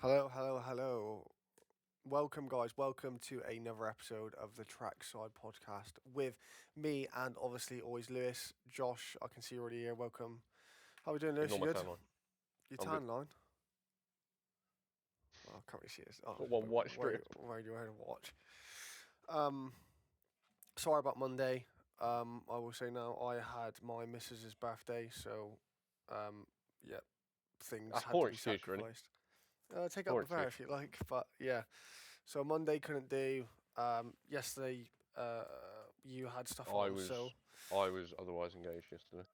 Hello, hello, hello. Welcome, guys. Welcome to another episode of the Trackside podcast with me and obviously always Lewis. Josh, I can see you already here. Welcome. How are we doing, Lewis? Ignore You my good? tan line. Your I'm good. tan line? Oh, I can't really see it. Oh, Got one white where, strip. where are you wearing a watch? Um, Sorry about Monday. I will say now I had my missus's birthday, so yeah, things That's had to poor be excuse, really. sacrificed. Take up Poor with her excuse. if you like, but yeah. So Monday couldn't do. Yesterday, you had stuff I on, was, so I was otherwise engaged yesterday.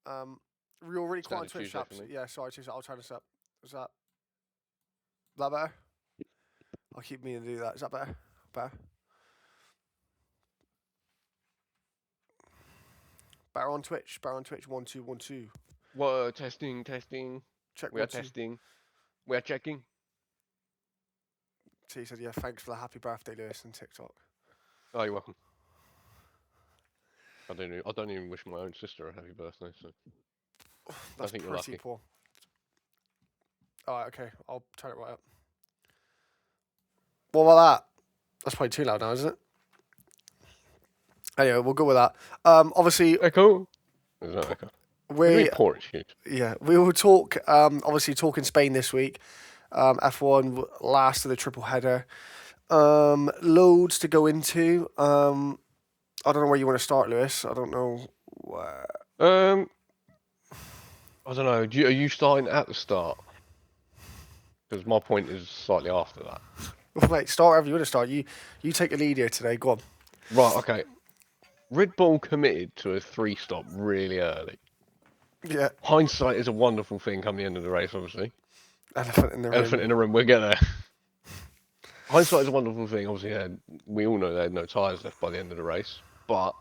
um, we were really quiet on Standard Twitch, Tuesday for chaps. me. Yeah, sorry, Tuesday. I'll turn this up. Is that better? I'll keep meaning to do that. Is that better? Better. Better on Twitch. Better on Twitch. 1 2 1 2. Whoa, testing. Check We are 1 2. testing. We are checking. So he said, "Yeah, thanks for the happy birthday, Lewis, and TikTok." Oh, you're welcome. I don't even wish my own sister a happy birthday. So That's think you're pretty lucky. poor. All right, okay. I'll turn it right up. What about that? That's probably too loud now, isn't it? Anyway, we'll go with that. Obviously, Echo. There's no echo. What do you we mean poor excuse? we will talk. Obviously, talking Spain this week. F1 last of the triple header. Loads to go into. I don't know where you want to start, Lewis. I don't know where. I don't know. Are you starting at the start? Because my point is slightly after that. Wait, start wherever you want to start. You take a lead here today. Go on. Right. Okay. Red Bull committed to a 3-stop really early. Yeah, Hindsight is a wonderful thing come the end of the race, obviously. elephant in the Elephant room. in the room, we'll get there. Hindsight is a wonderful thing. Obviously, we all know they had no tyres left by the end of the race. But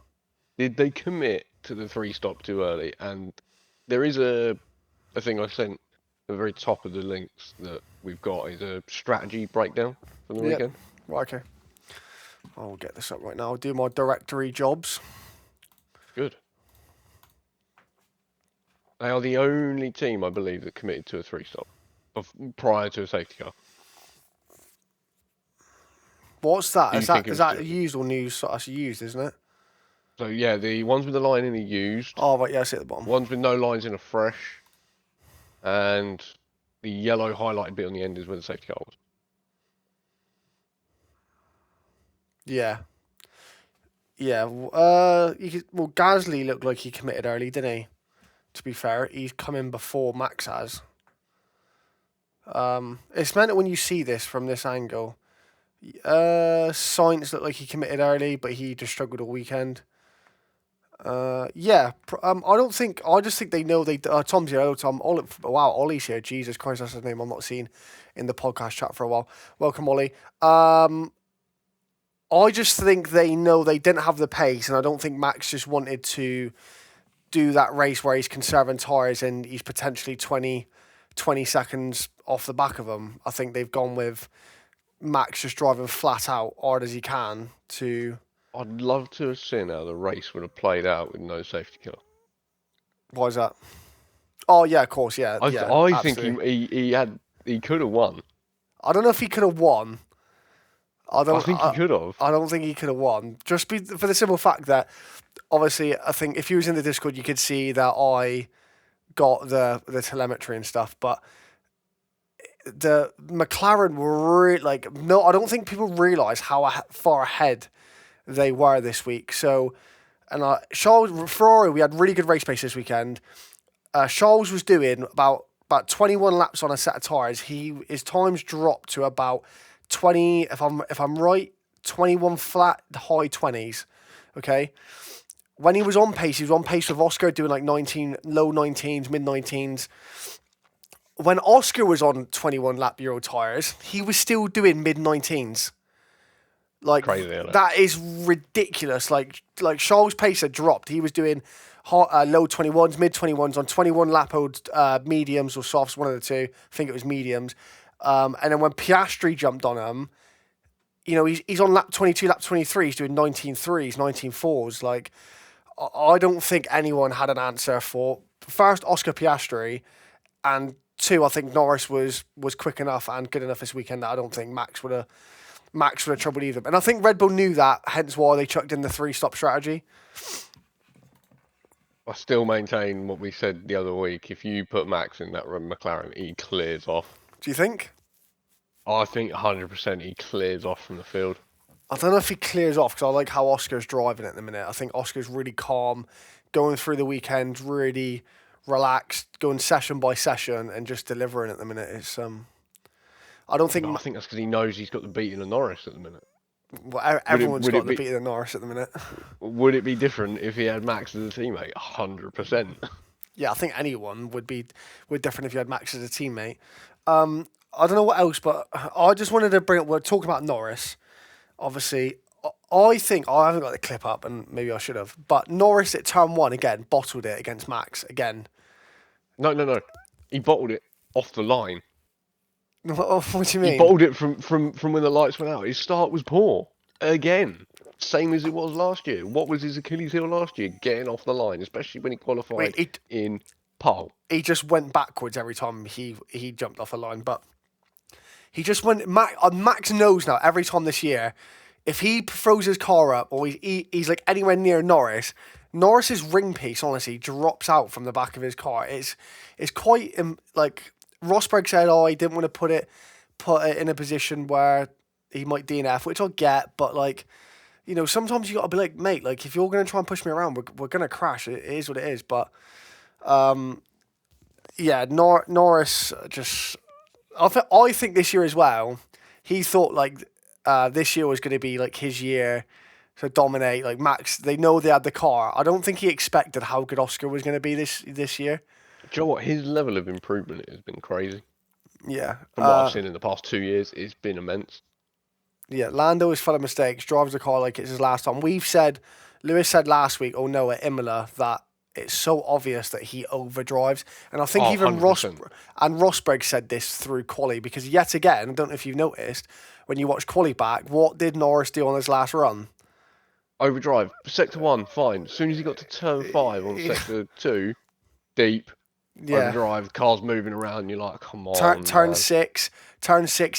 did they commit to the 3-stop too early? And there is a thing I sent at the very top of the links that we've got is a strategy breakdown for the Yep. weekend. Right, okay. I'll get this up right now. I'll do my directory jobs. Good. They are the only team, I believe, that committed to a 3-stop prior to a safety car. What's that? Do you Is think that it is was that good? used or new? So that's used, isn't it? So yeah, the ones with the line in are used. Oh, right, yeah, I see at the bottom. Ones with no lines in are fresh. And the yellow highlighted bit on the end is where the safety car was. Yeah. Yeah. Gasly looked like he committed early, didn't he? To be fair, he's come in before Max has. It's meant that when you see this from this angle, Sainz looked like he committed early, but he just struggled all weekend. Yeah. I don't think. I just think they know they. Tom's here. Hello, Tom. Wow, Ollie's here. Jesus Christ, that's his name. I'm not seen in the podcast chat for a while. Welcome, Ollie. I just think they know they didn't have the pace, and I don't think Max just wanted to do that race where he's conserving tyres and he's potentially 20 seconds off the back of them. I think they've gone with Max just driving flat out hard as he can to. I'd love to have seen how the race would have played out with no safety car. Why is that? Oh yeah, of course, yeah, I think absolutely. he could have won. I don't know if he could have won. I think he could have. I don't think he could have won. Just for the simple fact that, obviously, I think if you was in the Discord, you could see that I got the telemetry and stuff. But the McLaren were really no. I don't think people realise how far ahead they were this week. So, and Ferrari, we had really good race pace this weekend. Charles was doing about 21 laps on a set of tyres. His times dropped to about 20, if I'm right, 21 flat, high 20s. Okay. When he was on pace with Oscar doing like 19, low 19s, mid 19s. When Oscar was on 21 lap Euro tyres, he was still doing mid 19s. Like, Crazy, isn't it? that is ridiculous. Like Charles' pace had dropped. He was doing low 21s, mid 21s on 21 lap old mediums or softs, one of the two. I think it was mediums. And then when Piastri jumped on him, you know, he's on lap 22, lap 23. He's doing 19.3s, 19.4s. Like, I don't think anyone had an answer for first Oscar Piastri and 2, I think Norris was quick enough and good enough this weekend that I don't think Max would have troubled either. And I think Red Bull knew that, hence why they chucked in the 3-stop strategy. I still maintain what we said the other week. If you put Max in that McLaren, he clears off. Do you think? I think 100% he clears off from the field. I don't know if he clears off because I like how Oscar's driving at the minute. I think Oscar's really calm, going through the weekend, really relaxed, going session by session and just delivering at the minute. It's I don't think. No, I think that's because he knows he's got the beating of Norris at the minute. Well, everyone's got the beating of Norris at the minute. Would it be different if he had Max as a teammate? 100%. Yeah, I think anyone would different if you had Max as a teammate. I don't know what else, but I just wanted to bring up. We're talking about Norris. Obviously, I think I haven't got the clip up, and maybe I should have. But Norris at turn 1 again bottled it against Max again. No. He bottled it off the line. What do you mean? He bottled it from when the lights went out. His start was poor again, same as it was last year. What was his Achilles heel last year? Getting off the line, especially when he qualified in pole. He just went backwards every time he jumped off the line, but he just went. Max knows now every time this year, if he throws his car up or he's like anywhere near Norris's ring piece honestly drops out from the back of his car. It's quite like. Rosberg said, he didn't want to put it in a position where he might DNF, which I get, but like, you know, sometimes you got to be like, mate, like if you're going to try and push me around, we're going to crash. It is what it is. But, yeah, Norris just, I think this year as well, he thought like this year was going to be like his year to dominate. Like Max, they know they had the car. I don't think he expected how good Oscar was going to be this year. Do you know what? His level of improvement has been crazy. Yeah. From what I've seen in the past 2 years, it's been immense. Yeah, Lando is full of mistakes, drives the car like it's his last time. Lewis said last week, at Imola, that it's so obvious that he overdrives. And I think even 100%. Rosberg said this through quali, because yet again, I don't know if you've noticed, when you watch quali back, what did Norris do on his last run? Overdrive. Sector 1, fine. As soon as he got to turn 5 on sector 2, deep. Yeah. Overdrive, cars moving around, and you're like, come on. Turn 6,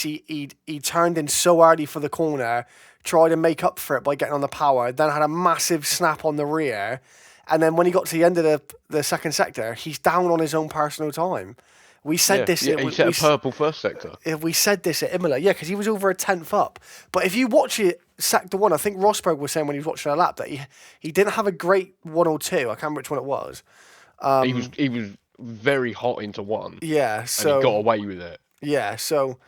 he turned in so early for the corner, tried to make up for it by getting on the power, then had a massive snap on the rear, and then when he got to the end of the second sector, he's down on his own personal time. We said this. Yeah, he set a purple first sector. We said this at Imola, because he was over a 10th up. But if you watch it, sector 1, I think Rosberg was saying when he was watching a lap that he didn't have a great 1 or 2. I can't remember which one it was. He was very hot into 1. Yeah, so and he got away with it. Yeah, so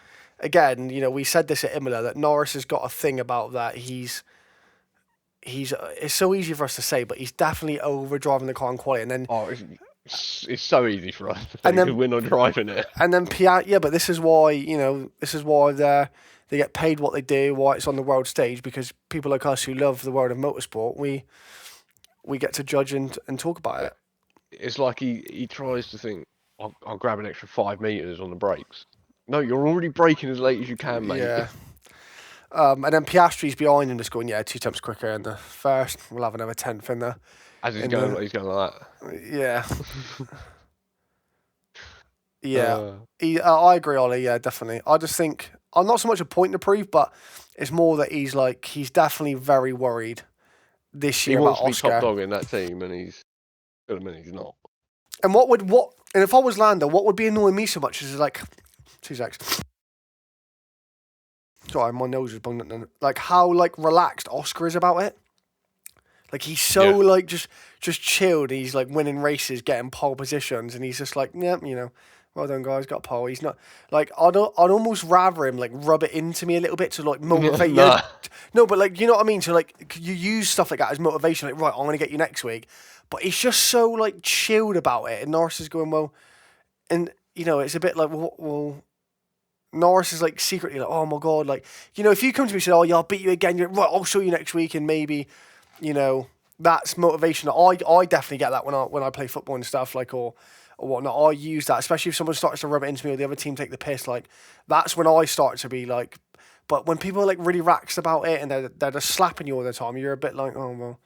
again, we said this at Imola that Norris has got a thing about that. He's it's so easy for us to say, but he's definitely overdriving the car in quality. And then it's so easy for us to think we're not driving it. And then but this is why they get paid what they do, why it's on the world stage, because people like us who love the world of motorsport, we get to judge and talk about it. It's like he tries to think, I'll grab an extra 5 meters on the brakes. No, you're already braking as late as you can, mate. Yeah. And then Piastri's behind him, just going 2 times quicker in the first. We'll have another 10th in there. As he's going like that. Yeah. Yeah. I agree, Ollie. Yeah, definitely. I just think I'm not so much a point to prove, but it's more that he's definitely very worried this year about Oscar. He wants to be top dog in that team, and he's not. And and if I was Lando, what would be annoying me so much is like 2 seconds. Sorry, my nose is bunged. Like how relaxed Oscar is about it. Like he's so just chilled. He's like winning races, getting pole positions, and he's just like, yeah, well done guys, got pole. He's not like I'd almost rather him like rub it into me a little bit to like motivate you. No, but like you know what I mean. So like you use stuff like that as motivation. Like right, I'm gonna get you next week. But he's just so like chilled about it, and Norris is going well, and it's a bit like well. Norris is like secretly like, oh my god, like if you come to me and say, oh yeah, I'll beat you again, you're right, I'll show you next week, and maybe, that's motivation. I definitely get that when I play football and stuff like or whatnot. I use that, especially if someone starts to rub it into me or the other team take the piss. Like that's when I start to be like, but when people are like really raxed about it and they're just slapping you all the time, you're a bit like, oh well.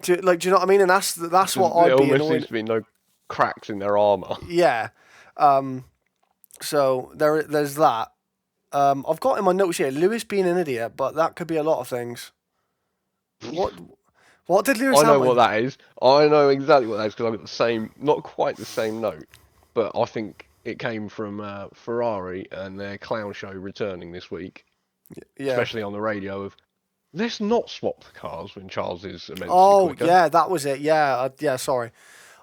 Do you know what I mean? And that's what I'd be annoyed. There seems to be no cracks in their armour. Yeah. So there's that. I've got in my notes here Lewis being an idiot, but that could be a lot of things. What did Lewis I know Hamilton? what that is. I know exactly what that is because I got the same, not quite the same note, but I think it came from Ferrari and their clown show returning this week, Yeah. especially on the radio of let's not swap the cars when Charles is immensely Oh quicker. yeah, that was it. Yeah, yeah. Sorry.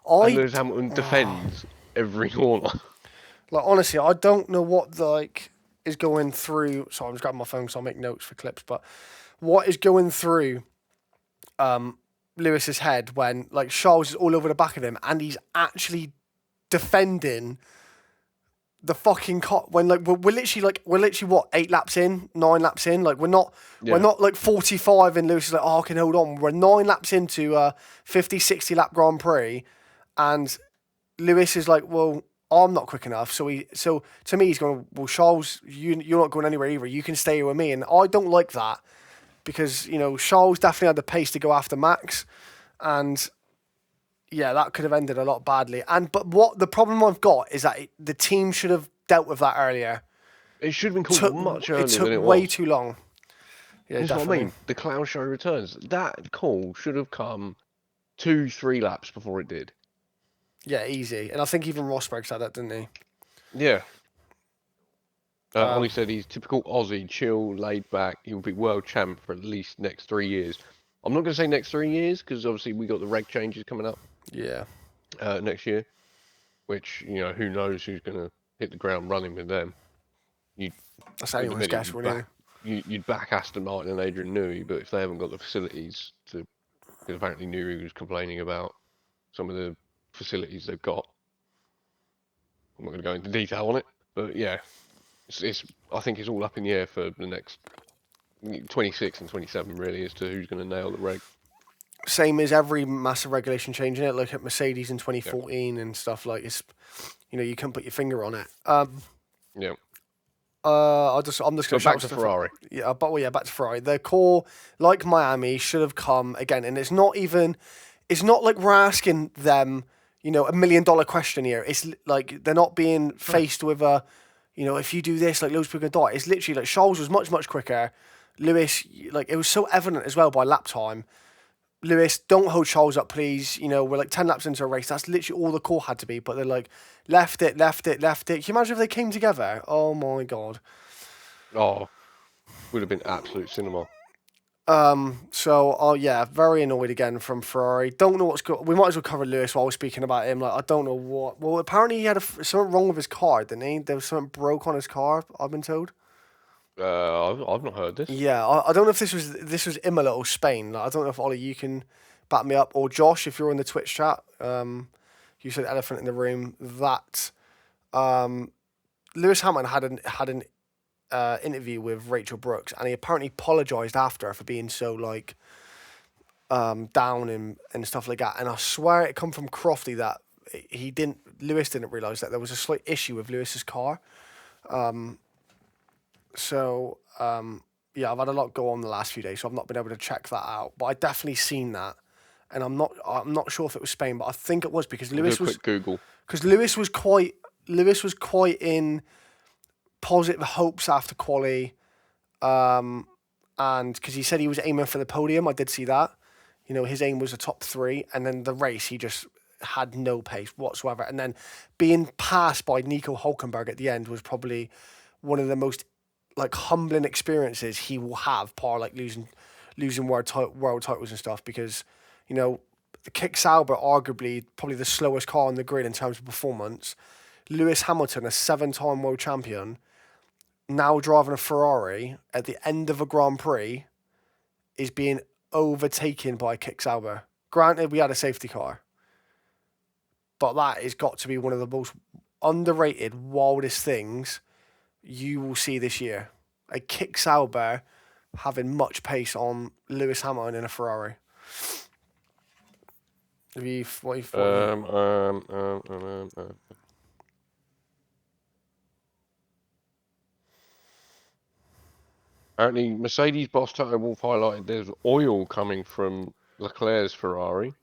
And I Lewis Hamilton defends every corner. like honestly, I don't know what is going through. Sorry, I'm just grabbing my phone so I'll make notes for clips. But what is going through Lewis's head when like Charles is all over the back of him and he's actually defending the fucking car when like we're literally what 8 laps in, 9 laps in. Like we're not like 45 and Lewis is like, oh, I can hold on. We're 9 laps into a 50, 60 lap Grand Prix, and Lewis is like, well, I'm not quick enough. So to me he's going, well, Charles, you're not going anywhere either. You can stay here with me, and I don't like that because Charles definitely had the pace to go after Max, and yeah, that could have ended a lot badly. But what the problem I've got is that the team should have dealt with that earlier. It should have been called much earlier It took than it way was. too long. Yeah, That's definitely. what I mean. The clown show returns. That call should have come 2, 3 laps before it did. Yeah, easy. And I think even Rosberg said that, didn't he? Yeah. Ollie said he's typical Aussie, chill, laid back. He'll be world champ for at least next 3 years. I'm not going to say next 3 years because obviously we got the reg changes coming up. Yeah. Next year, which who knows who's going to hit the ground running with them. That's anyone's guess, really. You'd back Aston Martin and Adrian Newey, but if they haven't got the facilities to, because apparently Newey was complaining about some of the facilities they've got. I'm not going to go into detail on it, but yeah, I think it's all up in the air for the next 26 and 27 really as to who's going to nail the reg. Same as every massive regulation change in it. Look at Mercedes in 2014 and stuff like it's. You can't put your finger on it. Yeah. I'm just going to back to Ferrari. Yeah, back to Ferrari. The core, like Miami, should have come again, and it's not like we're asking them, $1 million question here. It's like they're not being faced with a, if you do this, like loads of people gonna die. It's literally like Charles was much much quicker. Lewis, like it was so evident as well by lap time. Lewis, don't hold Charles up, please. We're like 10 laps into a race. That's literally all the call had to be. But they're like, left it. Can you imagine if they came together? Oh, my God. Oh, would have been absolute cinema. Yeah, very annoyed again from Ferrari. Don't know what's going. We might as well cover Lewis while we're speaking about him. Like, I don't know what. Well, apparently he had something wrong with his car, didn't he? There was something broke on his car, I've been told. I've not heard this. Yeah, I don't know if this was Imola or Spain. Like, I don't know if Ollie you can back me up, or Josh if you're in the Twitch chat. You said elephant in the room that Lewis Hamilton had an interview with Rachel Brooks, and he apparently apologized after for being so like down and stuff like that. And I swear it come from Crofty that Lewis didn't realize that there was a slight issue with Lewis's car. Yeah, I've had a lot go on the last few days, so I've not been able to check that out. But I definitely seen that, and I'm not sure if it was Spain, but I think it was because Lewis was Google. Because Lewis was quite in positive hopes after quali, and because he said he was aiming for the podium. I did see that. His aim was a top 3, and then the race he just had no pace whatsoever. And then being passed by Nico Hulkenberg at the end was probably one of the most like humbling experiences he will have, like losing world titles and stuff, because the Kick Sauber arguably probably the slowest car on the grid in terms of performance. Lewis Hamilton, a 7-time world champion, now driving a Ferrari at the end of a Grand Prix, is being overtaken by Kick Sauber. Granted, we had a safety car, but that has got to be one of the most underrated, wildest things you will see this year. A Kick Sauber having much pace on Lewis Hamilton in a Apparently Mercedes boss Toto Wolff highlighted there's oil coming from Leclerc's Ferrari.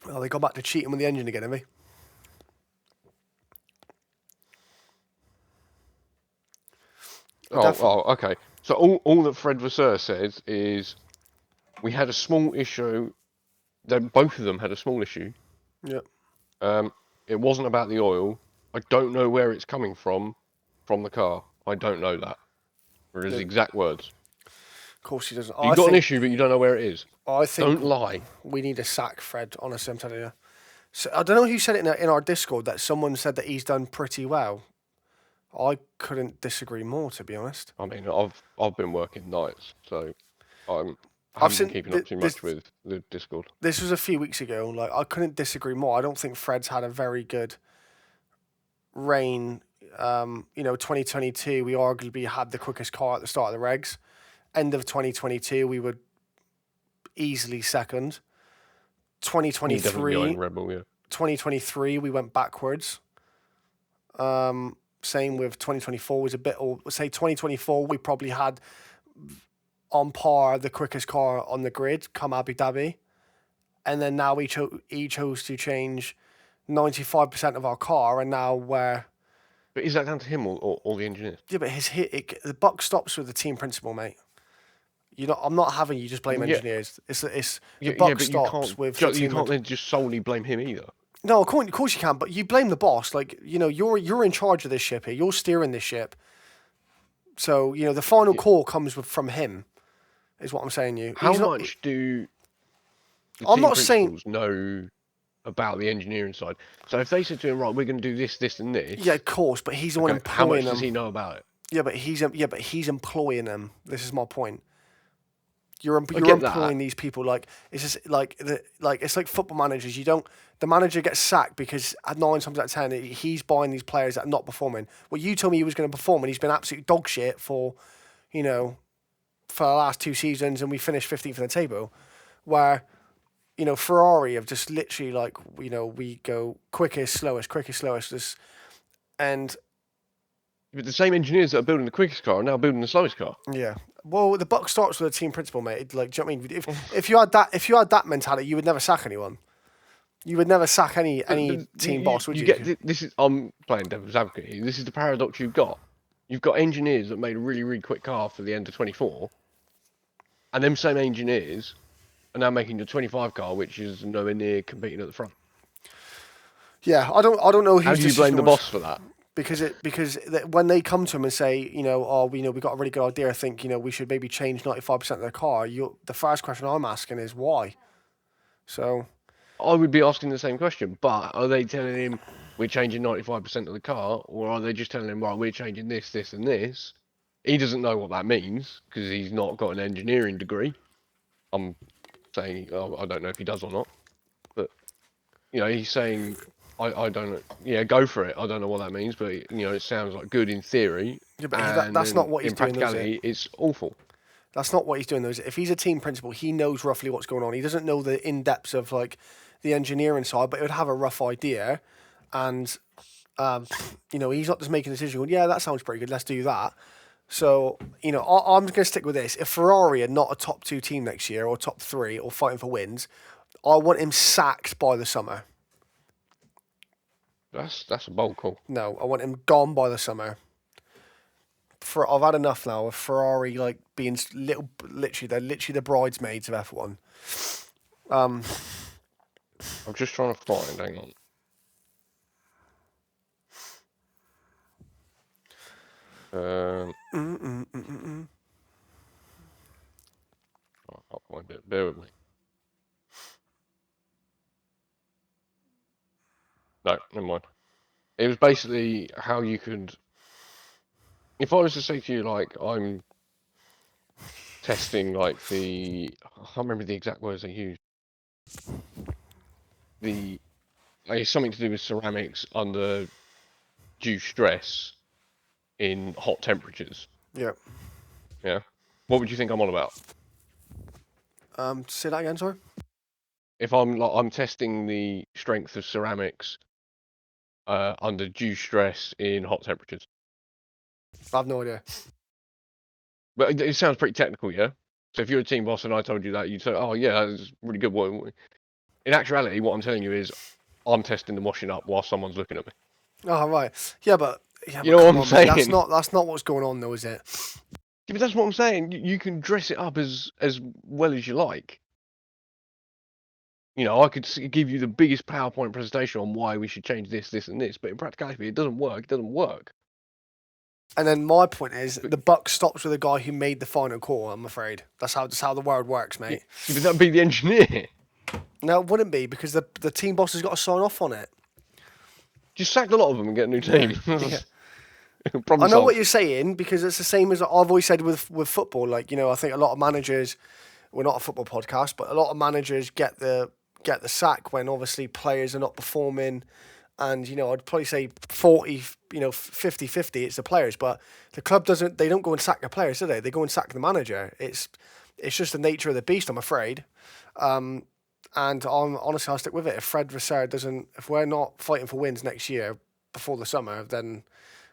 Oh, they got back to cheating with the engine again, have they? Okay. So all that Fred Vasseur says is we had a small issue. Both of them had a small issue. Yeah. It wasn't about the oil. I don't know where it's coming from the car. I don't know that. Or his Yeah. exact words. Of course he doesn't. You got an issue, but you don't know where it is. I think Don't lie. we need to sack Fred. Honestly, I'm telling you. So, I don't know who said it in our Discord that someone said that he's done pretty well. I couldn't disagree more, to be honest. I mean, I've been working nights, so I I've haven't been seen keeping up too much with the Discord. This was a few weeks ago. Like I couldn't disagree more. I don't think Fred's had a very good reign. 2022, we arguably had the quickest car at the start of the regs. End of 2022, we were easily second. 2023, Rebel, yeah. 2023, we went backwards. Same with 2024 was a bit, or say 2024, we probably had on par the quickest car on the grid come Abu Dhabi. And then now he chose to change 95% of our car, and now we're... But is that down to him or the engineers? Yeah, but the buck stops with the team principal, mate. I'm not having you just blame engineers. It's the buck stops with the team. You can't then just solely blame him either. No, of course you can, but you blame the boss. Like, you're in charge of this ship here. You're steering this ship. So, the final call comes from him, is what I'm saying to you. How much do the team principals know about the engineering side? So if they said to him, right, we're going to do this, this, and this. Yeah, of course, but he's the one employing them. How much does he know about it? Yeah, but he's employing them. This is my point. You're employing these people it's just it's like football managers. The manager gets sacked because at 9 times out of 10 he's buying these players that are not performing. Well, you told me he was going to perform, and he's been absolute dog shit for the last 2 seasons, and we finished 15th in the table. Where Ferrari have just literally we go quickest, slowest, and. But the same engineers that are building the quickest car are now building the slowest car. Yeah. Well, the buck starts with the team principal, mate. Do you know what I mean? If you had that mentality, you would never sack anyone. You would never sack any team boss, would you? I'm playing devil's advocate here. This is the paradox you've got. You've got engineers that made a really, really quick car for the end of 24, and them same engineers are now making the 25 car, which is nowhere near competing at the front. Yeah, I don't know. How do you blame the boss for that? Because when they come to him and say, we got a really good idea, I think, we should maybe change 95% of the car, the first question I'm asking is why? So I would be asking the same question, but are they telling him we're changing 95% of the car, or are they just telling him, right, we're changing this, this, and this? He doesn't know what that means because he's not got an engineering degree. I'm saying, I don't know if he does or not, but he's saying, I don't know. Yeah, go for it. I don't know what that means, but it sounds like good in theory. Yeah, but that's not what he's doing. In practicality, it's awful. That's not what he's doing, though. If he's a team principal, he knows roughly what's going on. He doesn't know the in-depths of the engineering side, but he would have a rough idea. And he's not just making a decision. Going, yeah, that sounds pretty good. Let's do that. So I'm going to stick with this. If Ferrari are not a top 2 team next year, or top 3, or fighting for wins, I want him sacked by the summer. That's a bold call. No, I want him gone by the summer. I've had enough now of Ferrari being they're literally the bridesmaids of F1. I'm just trying to find. Hang on. I can't find it. Bear with me. No, never mind. It was basically how you could... If I was to say to you, I'm testing, I can't remember the exact words they used. It's something to do with ceramics under due stress in hot temperatures. Yeah. Yeah? What would you think I'm on about? Say that again, sorry? If I'm testing the strength of ceramics under due stress in hot temperatures. I have no idea. But it sounds pretty technical, yeah? So if you're a team boss and I told you that, you'd say, oh yeah, that's really good. In actuality, what I'm telling you is I'm testing the washing up while someone's looking at me. Oh, right. Yeah, but Yeah, You but know what come I'm on, mate. saying? That's not what's going on, though, is it? Yeah, but that's what I'm saying. You can dress it up as well as you like. You know, I could give you the biggest PowerPoint presentation on why we should change this, this, and this, but in practicality, it doesn't work. It doesn't work. And then my point is, But, the buck stops with the guy who made the final call. I'm afraid that's how the world works, mate. yeah, but that'd be the engineer. No, it wouldn't be because the team boss has got to sign off on it. Just sack a lot of them and get a new team. Yeah. Problem I know what solved. you're saying because it's the same as I've always said with football. Like, you know, I think a lot of managers, we're not a football podcast, but a lot of managers get the sack when obviously players are not performing. And, you know, I'd probably say 40, 50-50, it's the players. But the club they don't go and sack the players, do they? They go and sack the manager. It's just the nature of the beast, I'm afraid. And honestly, I'll stick with it. If Fred Vasseur if we're not fighting for wins next year before the summer, then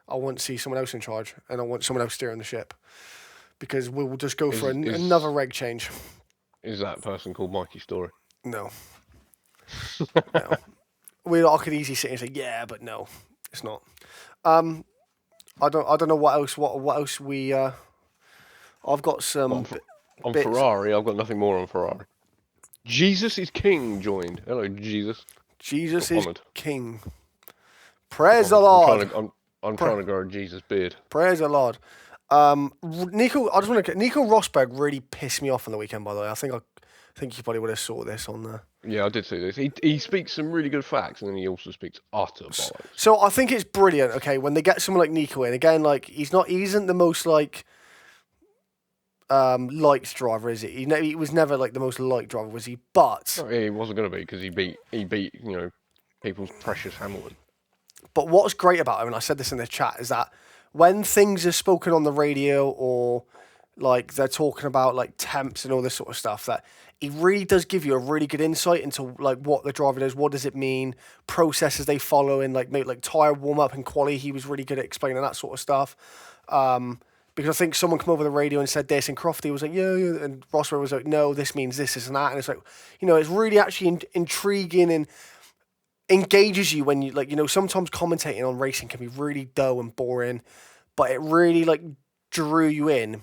I want to see someone else in charge and I want someone else steering the ship. Because we will just go for another reg change. Is that person called Mikey Story? No. No. I could easily sit and say, yeah, but no, it's not. I don't know what else we. I've got some. On bits. Ferrari, I've got nothing more on Ferrari. Jesus is King joined. Hello, Jesus. Jesus is King. Praise the Lord. I'm trying to grow a Jesus beard. Praise the Lord. Nico Rosberg really pissed me off on the weekend. By the way, I think you probably would have saw this on the. Yeah, I did see this. He speaks some really good facts, and then he also speaks utter bollocks. So I think it's brilliant. Okay, when they get someone like Nico in again, like he isn't the most like liked driver, is he? He was never like the most liked driver, was he? But no, he wasn't going to be because he beat people's precious Hamilton. But what's great about him, and I said this in the chat, is that when things are spoken on the radio or like they're talking about like temps and all this sort of stuff, that he really does give you a really good insight into like what the driver does, what does it mean, processes they follow in like maybe like tyre warm up and quali. He was really good at explaining that sort of stuff. Because I think someone came over the radio and said this, and Crofty was like, yeah, and Rosberg was like, no, this means this, and that, and it's like, it's really actually intriguing and engages you when you like, sometimes commentating on racing can be really dull and boring, but it really like drew you in.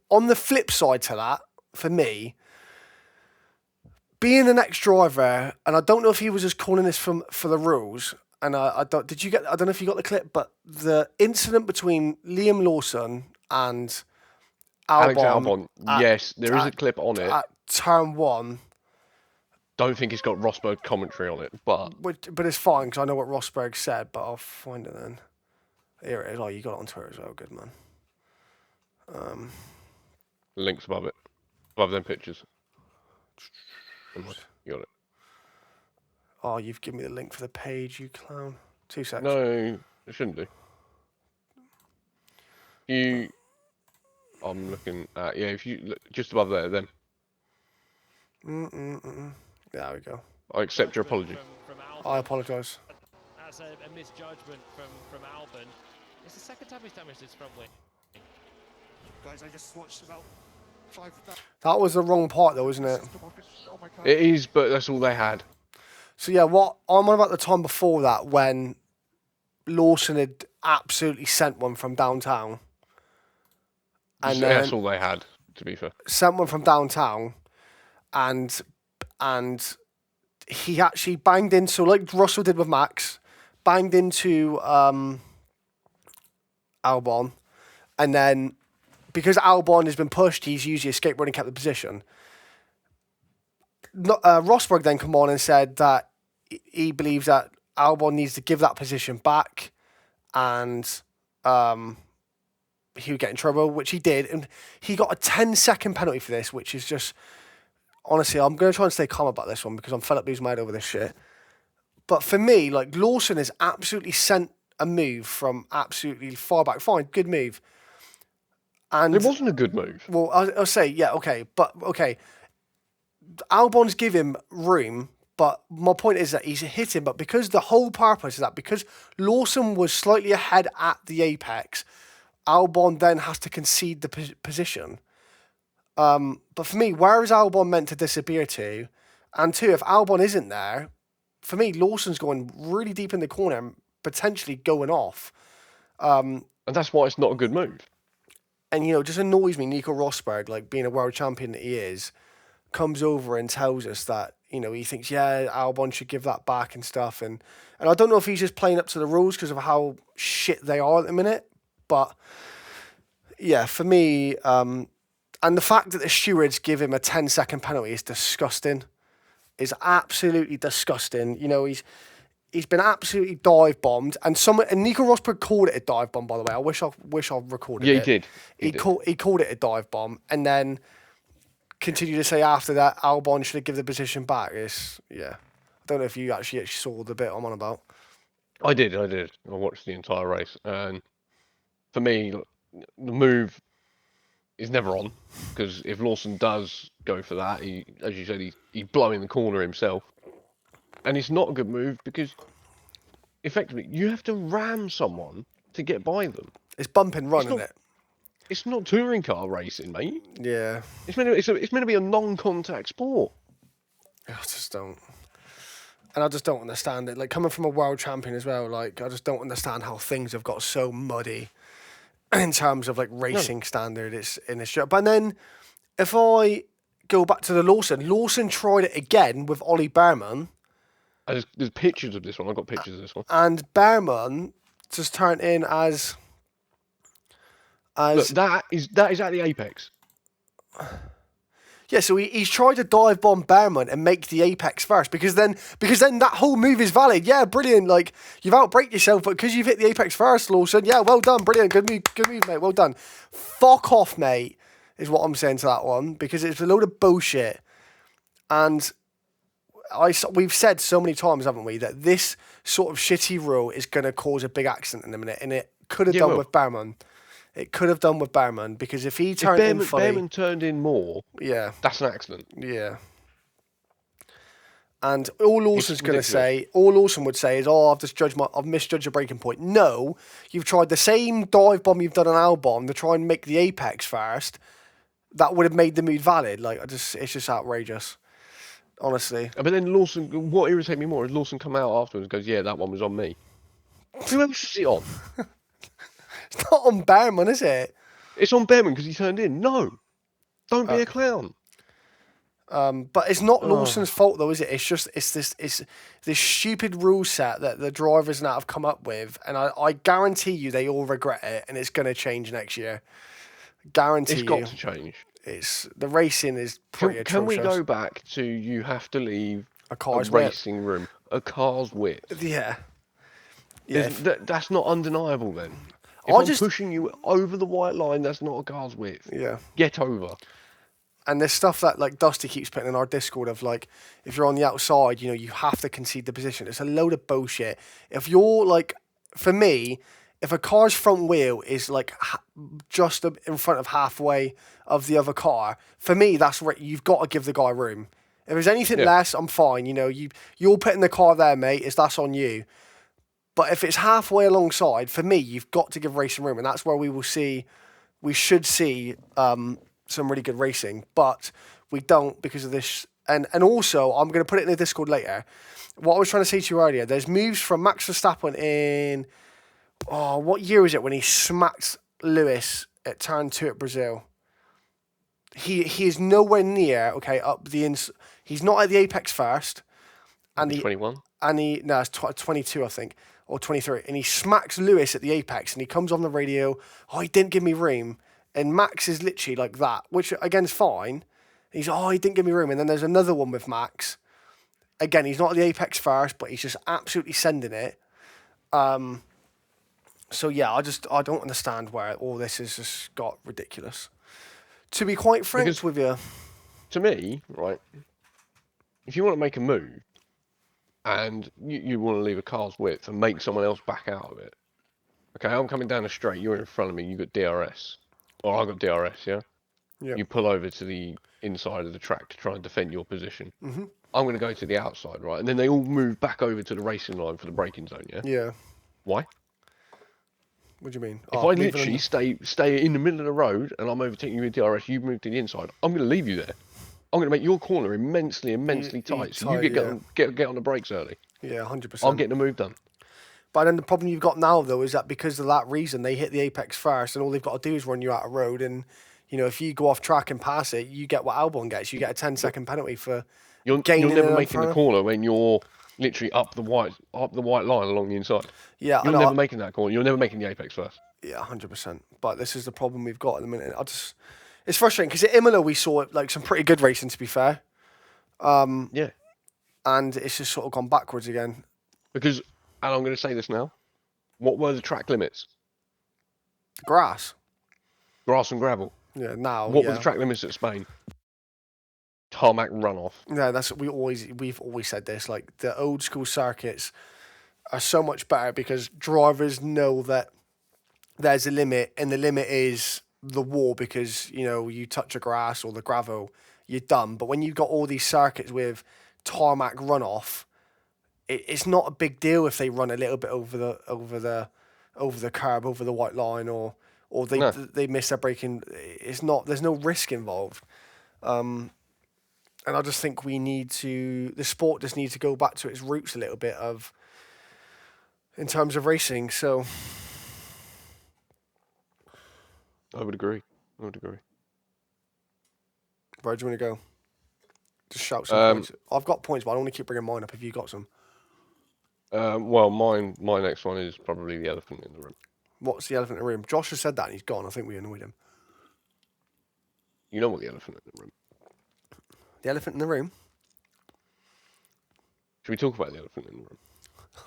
On the flip side to that, for me, being an ex-driver, and I don't know if he was just calling this for the rules, and I don't know if you got the clip, but the incident between Liam Lawson and Alex Albon, yes, there is a clip on it. At turn 1. Don't think it's got Rosberg commentary on it, but it's fine because I know what Rosberg said, but I'll find it then. Here it is. Oh, you got it on Twitter as well. Good, man. Links above it. Above them pictures. You got it. Oh, you've given me the link for the page, you clown. 2 seconds. No, it shouldn't do. I'm looking at, if you look just above there, then. There we go. I accept your apology. I apologise. That's a misjudgment from Albon. It's the second time he's damaged his front wing. Guys, I just watched about 5. That was the wrong part, though, isn't it? It is, but that's all they had. So yeah, what I'm on about the time before that when Lawson had absolutely sent one from downtown. And that's all they had, to be fair. Sent one from downtown, and he actually banged into, like Russell did with Max, banged into Albon, and then because Albon has been pushed, he's usually escaped running, kept the position. Rosberg then come on and said that he believes that Albon needs to give that position back, and he would get in trouble, which he did, and he got a 10-second penalty for this, which is just, honestly, I'm going to try and stay calm about this one because I'm fed up losing my head over this shit. But for me, like, Lawson has absolutely sent a move from absolutely far back. Fine, good move. And it wasn't a good move. Well, I'll say, yeah, okay, but okay. Albon's give him room, but my point is that he's hit him, but because the whole purpose is that because Lawson was slightly ahead at the apex, Albon then has to concede the position. But for me, where is Albon meant to disappear to? And 2, if Albon isn't there, for me, Lawson's going really deep in the corner and potentially going off. And that's why it's not a good move. And, you know, it just annoys me, Nico Rosberg, like being a world champion that he is, comes over and tells us that, you know, he thinks, yeah, Albon should give that back and stuff. And I don't know if he's just playing up to the rules because of how shit they are at the minute. But, yeah, for me, and the fact that the stewards give him a 10-second penalty is disgusting. Is absolutely disgusting. You know, he's been absolutely dive bombed, and Nico Rosberg called it a dive bomb. By the way, I wish I recorded it. Yeah, he did. He called it a dive bomb, and then continued to say after that Albon should have given the position back. I don't know if you actually saw the bit I'm on about. I did. I watched the entire race, and for me, the move is never on, because if Lawson does go for that, as you said, he's blowing the corner himself, and it's not a good move because effectively you have to ram someone to get by them. It's bump and run, isn't it? It's not touring car racing, mate. Yeah. It's meant to be a non-contact sport. I just don't. And I just don't understand it. Like, coming from a world champion as well, like, I just don't understand how things have got so muddy in terms of, like, racing standard. It's in this job. But then, if I go back to the Lawson tried it again with Ollie Behrman. There's pictures of this one. I've got pictures of this one. And Behrman just turned in as... Look, that is at the apex. Yeah, so he's tried to dive bomb Behrman and make the apex first because then that whole move is valid. Yeah, brilliant. Like, you've outbraked yourself, but because you've hit the apex first, Lawson, yeah, well done, brilliant, good move, mate, well done. Fuck off, mate, is what I'm saying to that one, because it's a load of bullshit. And we've said so many times, haven't we, that this sort of shitty rule is going to cause a big accident in a minute, and it could have done with Behrman. It could have done with Behrman, because if he turned in fully... Behrman turned in more, yeah, that's an accident. Yeah. And all Lawson's going to say, all Lawson would say is, I've misjudged a breaking point. No, you've tried the same dive bomb you've done on Albon to try and make the apex first. That would have made the move valid. Like, it's just outrageous, honestly. But then Lawson, what irritates me more is Lawson come out afterwards and goes, yeah, that one was on me. Who else is it on? It's not on Behrman, is it? It's on Behrman because he turned in. No, don't be a clown. But it's not Lawson's fault, though, is it? It's this stupid rule set that the drivers now have come up with, and I guarantee you they all regret it, and it's going to change next year. Guarantee it's got to change. The racing is pretty atrocious. Can we go back to you have to leave a racing room, a car's width? Yeah. That's not undeniable then. If I'm pushing you over the white line, that's not a car's width. Yeah. Get over. And there's stuff that, like, Dusty keeps putting in our Discord of, like, if you're on the outside, you know, you have to concede the position. It's a load of bullshit. If you're, like, for me, if a car's front wheel is, like, just in front of halfway of the other car, for me, that's where you've got to give the guy room. If there's anything less, I'm fine. You know, you're putting the car there, mate. That's on you. But if it's halfway alongside, for me, you've got to give racing room, and that's where we should see some really good racing, but we don't because of this. And also, I'm going to put it in the Discord later. What I was trying to say to you earlier, there's moves from Max Verstappen in, what year is it when he smacked Lewis at turn 2 at Brazil? He is nowhere near, up the he's not at the apex first. And 21? It's 22, I think. Or 23, and he smacks Lewis at the apex, and he comes on the radio, he didn't give me room, and Max is literally like that, which, again, is fine. He's, he didn't give me room, and then there's another one with Max. Again, he's not at the apex first, but he's just absolutely sending it. So, yeah, I don't understand where all this has just got ridiculous. To be quite frank with you. To me, right, if you want to make a move, and you want to leave a car's width and make someone else back out of it. Okay, I'm coming down the straight, you're in front of me, you got DRS. Or I got DRS, yeah? Yep. You pull over to the inside of the track to try and defend your position. Mm-hmm. I'm going to go to the outside, right? And then they all move back over to the racing line for the braking zone, yeah? Yeah. Why? What do you mean? If I literally stay in the middle of the road and I'm overtaking you with DRS, you move to the inside, I'm going to leave you there. I'm going to make your corner immensely tight, so you get on the brakes early. Yeah, 100%. I'm getting the move done. But then the problem you've got now, though, is that because of that reason, they hit the apex first, and all they've got to do is run you out of road. And, you know, if you go off track and pass it, you get what Albon gets. You get a 10-second penalty for You're gaining never an making the Inferno. corner when you're literally up the white line along the inside. Yeah, You're I know. never making that corner. You're never making the apex first. Yeah, 100%. But this is the problem we've got at the minute. It's frustrating because at Imola we saw like some pretty good racing, to be fair. Yeah. And it's just sort of gone backwards again. Because, and I'm going to say this now, what were the track limits? Grass. Grass and gravel. Yeah, now. What were the track limits at Spain? Tarmac runoff. Yeah, we've always said this. Like the old school circuits are so much better because drivers know that there's a limit, and the limit is the wall because, you know, you touch a grass or the gravel, you're done. But when you've got all these circuits with tarmac runoff, it's not a big deal if they run a little bit over the curb, over the white line, or they miss their braking. There's no risk involved. And I just think the sport just needs to go back to its roots a little bit in terms of racing. So I would agree. where do you want to go? Just shout some points. I've got points, but I don't want to keep bringing mine up if you got some. Well, my next one is probably the elephant in the room. What's the elephant in the room? Josh has said that and he's gone. I think we annoyed him. You know what the elephant in the room? The elephant in the room? Should we talk about the elephant in the room?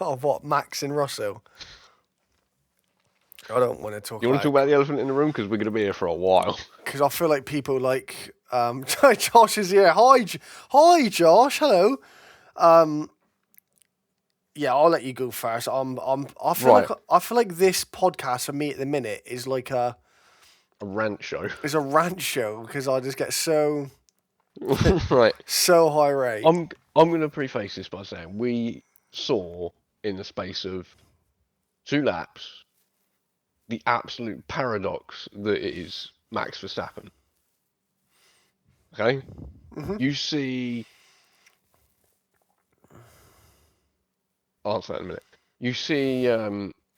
Oh, what? Max and Russell? I don't want to talk You want to talk about the elephant in the room? Because we're going to be here for a while. Because I feel like people like... Josh is here. Hi, Josh. Hello. Yeah, I'll let you go first. I feel like this podcast for me at the minute is like a rant show. It's a rant show because I just get so right. So high rate. I'm going to preface this by saying we saw in the space of 2 laps the absolute paradox that it is Max Verstappen. Okay? Mm-hmm. You see... I'll answer that in a minute. You see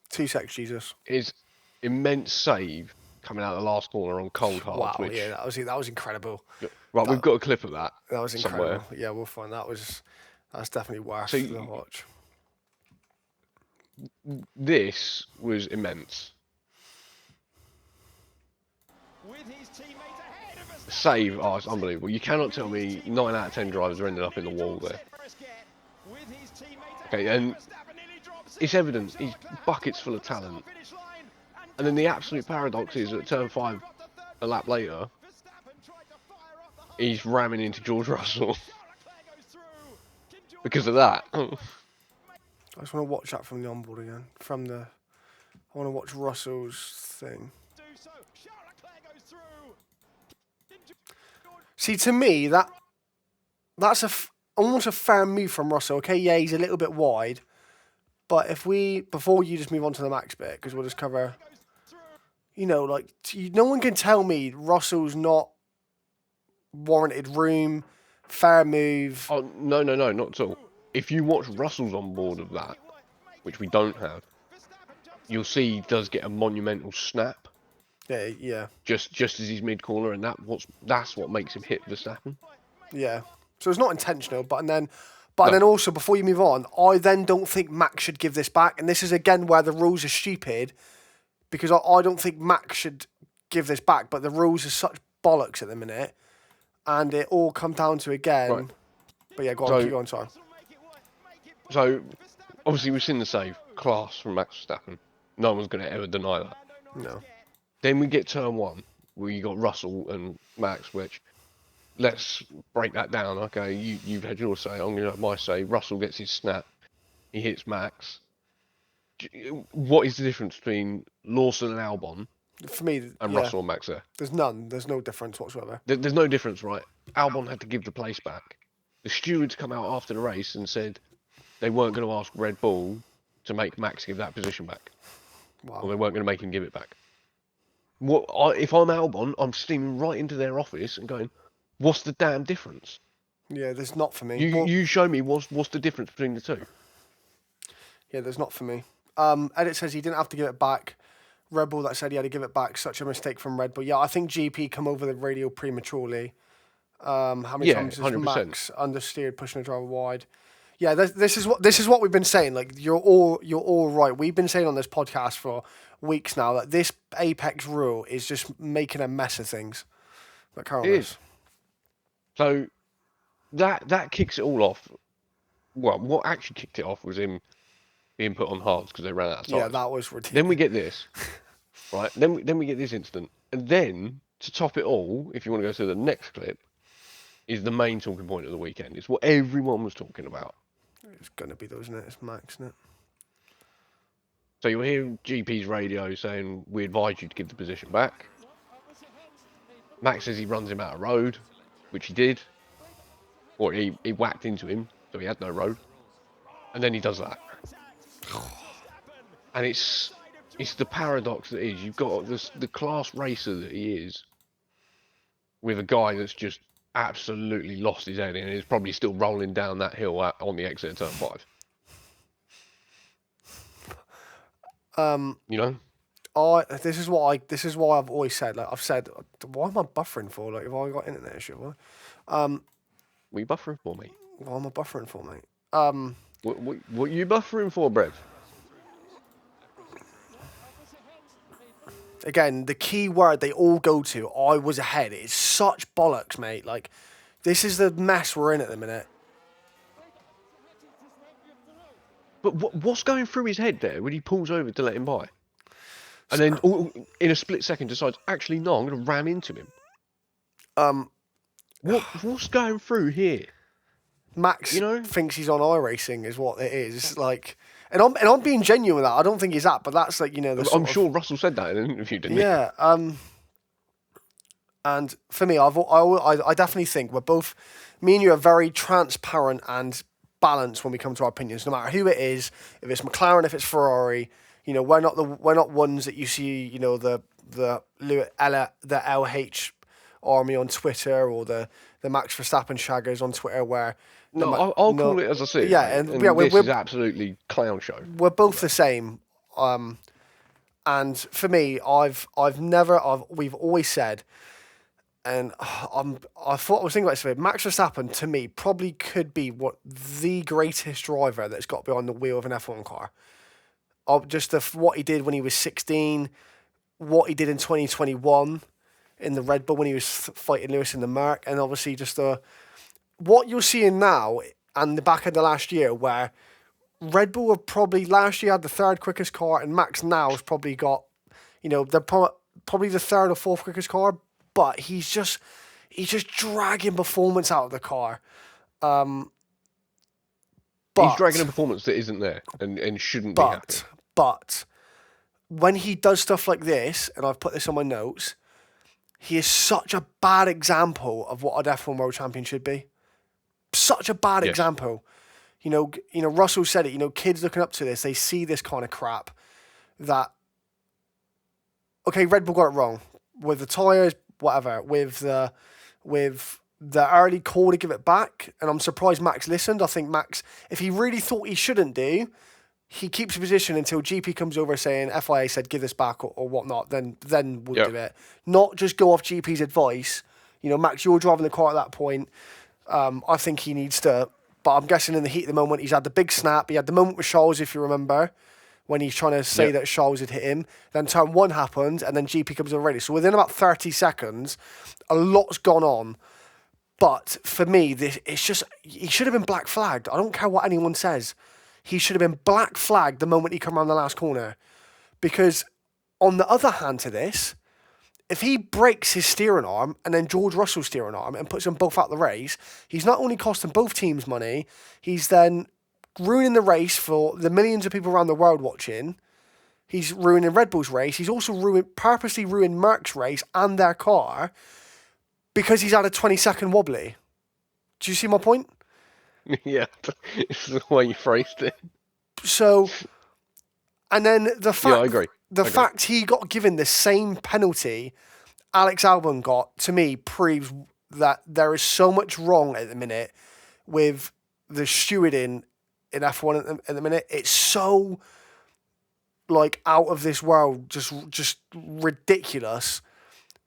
2 secs, Jesus. his immense save coming out of the last corner on cold hard. Wow, yeah, that was incredible. Right, we've got a clip of that. That was incredible. Somewhere. Yeah, we'll find that's definitely worth the watch. This was immense. Save, it's unbelievable. You cannot tell me 9 out of 10 drivers are ended up in the wall there. Okay, and it's evident he's buckets full of talent. And then the absolute paradox is at turn 5, a lap later, he's ramming into George Russell. Because of that. I just want to watch that from the onboard again. I want to watch Russell's thing. See, to me, that's almost a fair move from Russell. Okay, yeah, he's a little bit wide. But before you just move on to the Max bit, because we'll just cover, you know, like, no one can tell me Russell's not warranted room, fair move. Oh, no, not at all. If you watch Russell's on board of that, which we don't have, you'll see he does get a monumental snap. Yeah. Just as he's mid-corner, and that's what makes him hit Verstappen. Yeah. So it's not intentional, but then also, before you move on, I then don't think Max should give this back. And this is, again, where the rules are stupid, because I don't think Max should give this back, but the rules are such bollocks at the minute, and it all come down to, again... Right. But yeah, go on, keep going, sorry. So, obviously, we've seen the save. Class from Max Verstappen. No one's going to ever deny that. No. Then we get turn 1, where you got Russell and Max, which... Let's break that down. Okay, you've had your say. I'm going to have my say. Russell gets his snap. He hits Max. What is the difference between Lawson and Albon? For me, and Russell and Max there? There's none. There's no difference whatsoever. There's no difference, right? Albon had to give the place back. The stewards come out after the race and said they weren't going to ask Red Bull to make Max give that position back. Wow. Or they weren't going to make him give it back. If I'm Albon, I'm steaming right into their office and going, what's the damn difference? Yeah, there's not for me. You show me what's the difference between the two. Yeah, there's not for me. Edit says he didn't have to give it back. Red Bull that said he had to give it back. Such a mistake from Red Bull. Yeah, I think GP come over the radio prematurely. How many Yeah, times has 100%. Max understeered, pushing the driver wide? Yeah, this is what we've been saying. Like you're all right. We've been saying on this podcast for weeks now that this Apex rule is just making a mess of things. But Carol It is. So that kicks it all off. Well, what actually kicked it off was him being put on hards because they ran out of time. Yeah, that was ridiculous. Then we get this, right? Then we get this incident, and then to top it all, if you want to go to the next clip, is the main talking point of the weekend. It's what everyone was talking about. It's gonna be those, isn't it? It's Max, isn't it? So you'll hear GP's radio saying, "We advise you to give the position back." Max says he runs him out of road, which he did, or he whacked into him, so he had no road, and then he does that. And it's the paradox that is, you've got the class racer that he is, with a guy that's just absolutely lost his head and is probably still rolling down that hill on the exit of turn 5. You know? This is why I've always said, like I've said, why am I buffering for? Like, have I got internet issue? What are you buffering for, mate? What am I buffering for, mate? What are you buffering for, Brev? Again, the key word they all go to, I was ahead. It's such bollocks, mate. Like, this is the mess we're in at the minute. But what's going through his head there when he pulls over to let him by? And then in a split second decides, actually, no, I'm going to ram into him. What's going through here? Max thinks he's on iRacing is what it is. It's like, and I'm being genuine with that. I don't think he's that, but that's like, I'm sure Russell said that in an interview, didn't he? Yeah. And for me, I definitely think we're both, me and you are very transparent and balanced when we come to our opinions, no matter who it is, if it's McLaren, if it's Ferrari. We're not ones that you see, the LH army on Twitter or the Max Verstappen shaggers on Twitter where. No, I'll call it as I see it. Yeah, and this is absolutely clown show. We're both the same. And for me, we've always said, and I was thinking about this today, Max Verstappen to me probably could be the greatest driver that's got behind the wheel of an F1 car. Just what he did when he was 16, what he did in 2021 in the Red Bull when he was fighting Lewis in the Merc, and obviously just what you're seeing now and the back end of last year where Red Bull have probably last year had the third quickest car and Max now has probably got, they're probably the third or fourth quickest car, but he's just dragging performance out of the car. But he's dragging a performance that isn't there and shouldn't be happening. But when he does stuff like this, and I've put this on my notes, he is such a bad example of what an F1 World Champion should be. Such a bad example. Russell said it, kids looking up to this, they see this kind of crap that, okay, Red Bull got it wrong. With the tyres, whatever, with the early call to give it back, and I'm surprised Max listened. I think Max, if he really thought he shouldn't do, he keeps a position until GP comes over saying FIA said give this back or whatnot, then we'll do it. Not just go off GP's advice. Max, you're driving the car at that point. I think he needs to, but I'm guessing in the heat of the moment, he's had the big snap. He had the moment with Charles, if you remember, when he's trying to say that Charles had hit him. Then turn 1 happened, and then GP comes over ready. So within about 30 seconds, a lot's gone on. But for me, it's just, he should have been black flagged. I don't care what anyone says. He should have been black flagged the moment he come around the last corner. Because on the other hand to this, if he breaks his steering arm and then George Russell's steering arm and puts them both out the race, he's not only costing both teams money, he's then ruining the race for the millions of people around the world watching. He's ruining Red Bull's race. He's also purposely ruined Merck's race and their car because he's had a 20-second wobbly. Do you see my point? Yeah, it's the way you phrased it. So, and then the fact, I agree. The fact he got given the same penalty Alex Albon got, to me, proves that there is so much wrong at the minute with the stewarding in F1 at the minute. It's so like out of this world, just ridiculous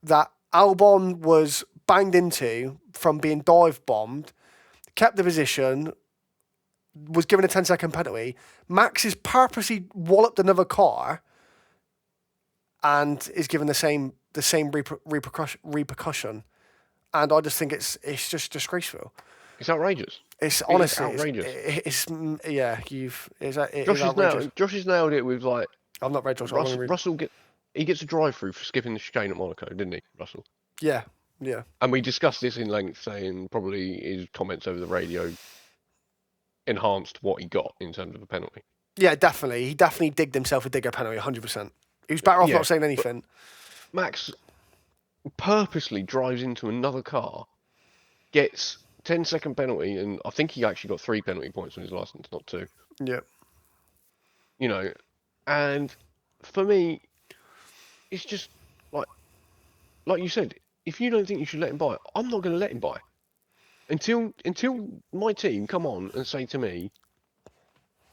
that Albon was banged into from being dive bombed, kept the position, was given a 10-second penalty. Max has purposely walloped another car and is given the same repercussion. And I just think it's just disgraceful. It's outrageous. It's honestly outrageous. It's yeah. Outrageous. Josh has nailed it with like. I've not read Josh. Russell gets a drive through for skipping the chicane at Monaco, didn't he, Russell? Yeah. And we discussed this in length, saying probably his comments over the radio enhanced what he got in terms of a penalty. Yeah, definitely. He definitely digged himself a digger penalty, 100%. He was better off not saying anything. Max purposely drives into another car, gets 10-second penalty, and I think he actually got 3 penalty points on his license, not 2. Yeah. You know, and for me, it's just like you said, if you don't think you should let him buy, I'm not going to let him buy. Until my team come on and say to me,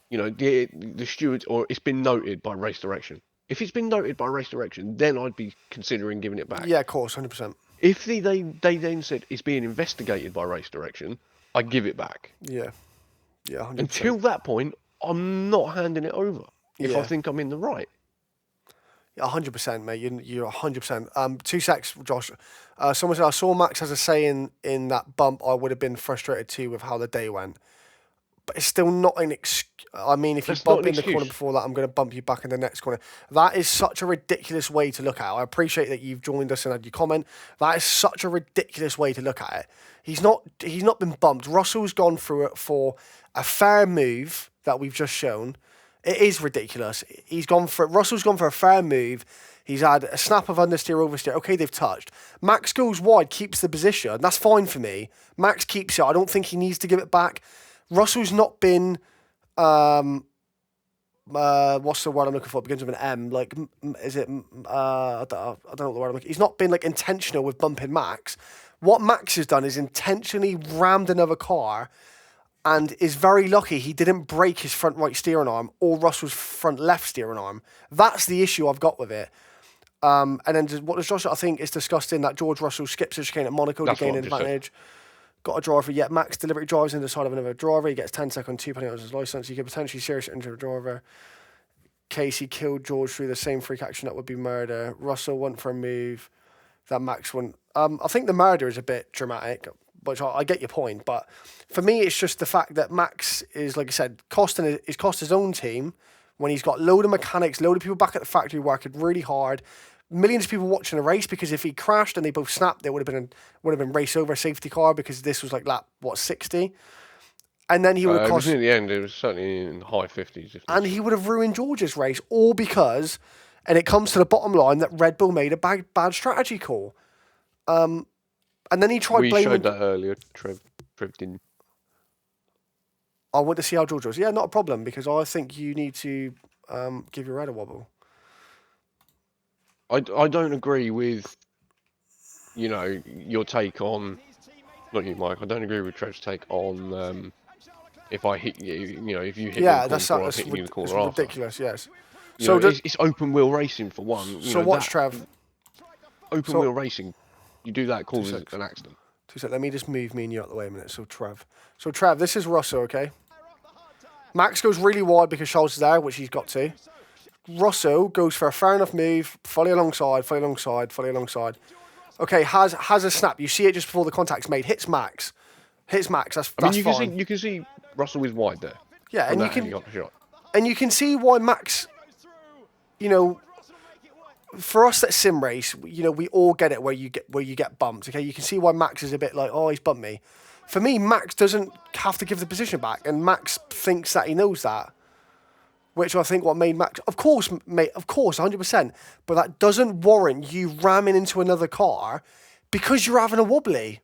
you know, the stewards, or it's been noted by race direction. If it's been noted by race direction, then I'd be considering giving it back. Yeah, of course, 100%. If they then said it's being investigated by race direction, I give it back. Yeah. Yeah, 100%. Until that point, I'm not handing it over if I think I'm in the right. Yeah, 100%, mate. You're 100%. 2 secs, Josh. Someone said, I saw Max has a say in that bump. I would have been frustrated too with how the day went. But it's still not an excuse. I mean, if you bump in the corner before that, I'm going to bump you back in the next corner. That is such a ridiculous way to look at it. I appreciate that you've joined us and had your comment. That is such a ridiculous way to look at it. He's not been bumped. Russell's gone through it for a fair move that we've just shown. It is ridiculous. Russell's gone for a fair move. He's had a snap of understeer, oversteer. Okay, they've touched. Max goes wide, keeps the position. That's fine for me. Max keeps it. I don't think he needs to give it back. Russell's not been, what's the word I'm looking for? It begins with an M. Like, is it, I don't know what the word I'm looking for. He's not been, like, intentional with bumping Max. What Max has done is intentionally rammed another car and is very lucky he didn't break his front right steering arm or Russell's front left steering arm. That's the issue I've got with it. And then what does Josh, I think it's disgusting that George Russell skips the chicane at Monaco to gain an advantage. Got a driver, yet Max deliberately drives into the side of another driver. He gets 10 seconds, 2 penalties on his licence. He could potentially seriously injure a driver. Casey killed George through the same freak action that would be murder. Russell went for a move that Max went. I think the murder is a bit dramatic, which I get your point. But for me, it's just the fact that Max is, like I said, cost his own team when he's got load of mechanics, load of people back at the factory working really hard. Millions of people watching a race, because if he crashed and they both snapped, there would have been race over safety car, because this was like lap 60, and then he would have cost. In the end, it was certainly in the high 50s. And he would have ruined George's race, all because, and it comes to the bottom line that Red Bull made a bad strategy call. And then he tried blaming. We showed that earlier. Trev didn't. I want to see how George was. Yeah, not a problem, because I think you need to give your head a wobble. I don't agree with, you know, your take on, not you, Mike. I don't agree with Trev's take on if I hit you, you know, if you hit me in the corner, I'm hitting you in the corner after. Ridiculous, yes. So it's open wheel racing for one. So watch Trev. Open wheel racing, you do that causes an accident. Let me just move me and you out the way a minute. So Trev, this is Russell, okay? Max goes really wide because Charles is there, which he's got to. Russell goes for a fair enough move, fully alongside. Okay, has a snap. You see it just before the contact's made. Hits Max. That's fine. You can see Russell is wide there. Yeah, and you can see why Max, you know, for us that sim race, you know, we all get it where you get bumped. Okay, you can see why Max is a bit like, oh, he's bumped me. For me, Max doesn't have to give the position back, and Max thinks that he knows that. Which I think what made Max, of course, mate, 100%. But that doesn't warrant you ramming into another car because you're having a wobbly.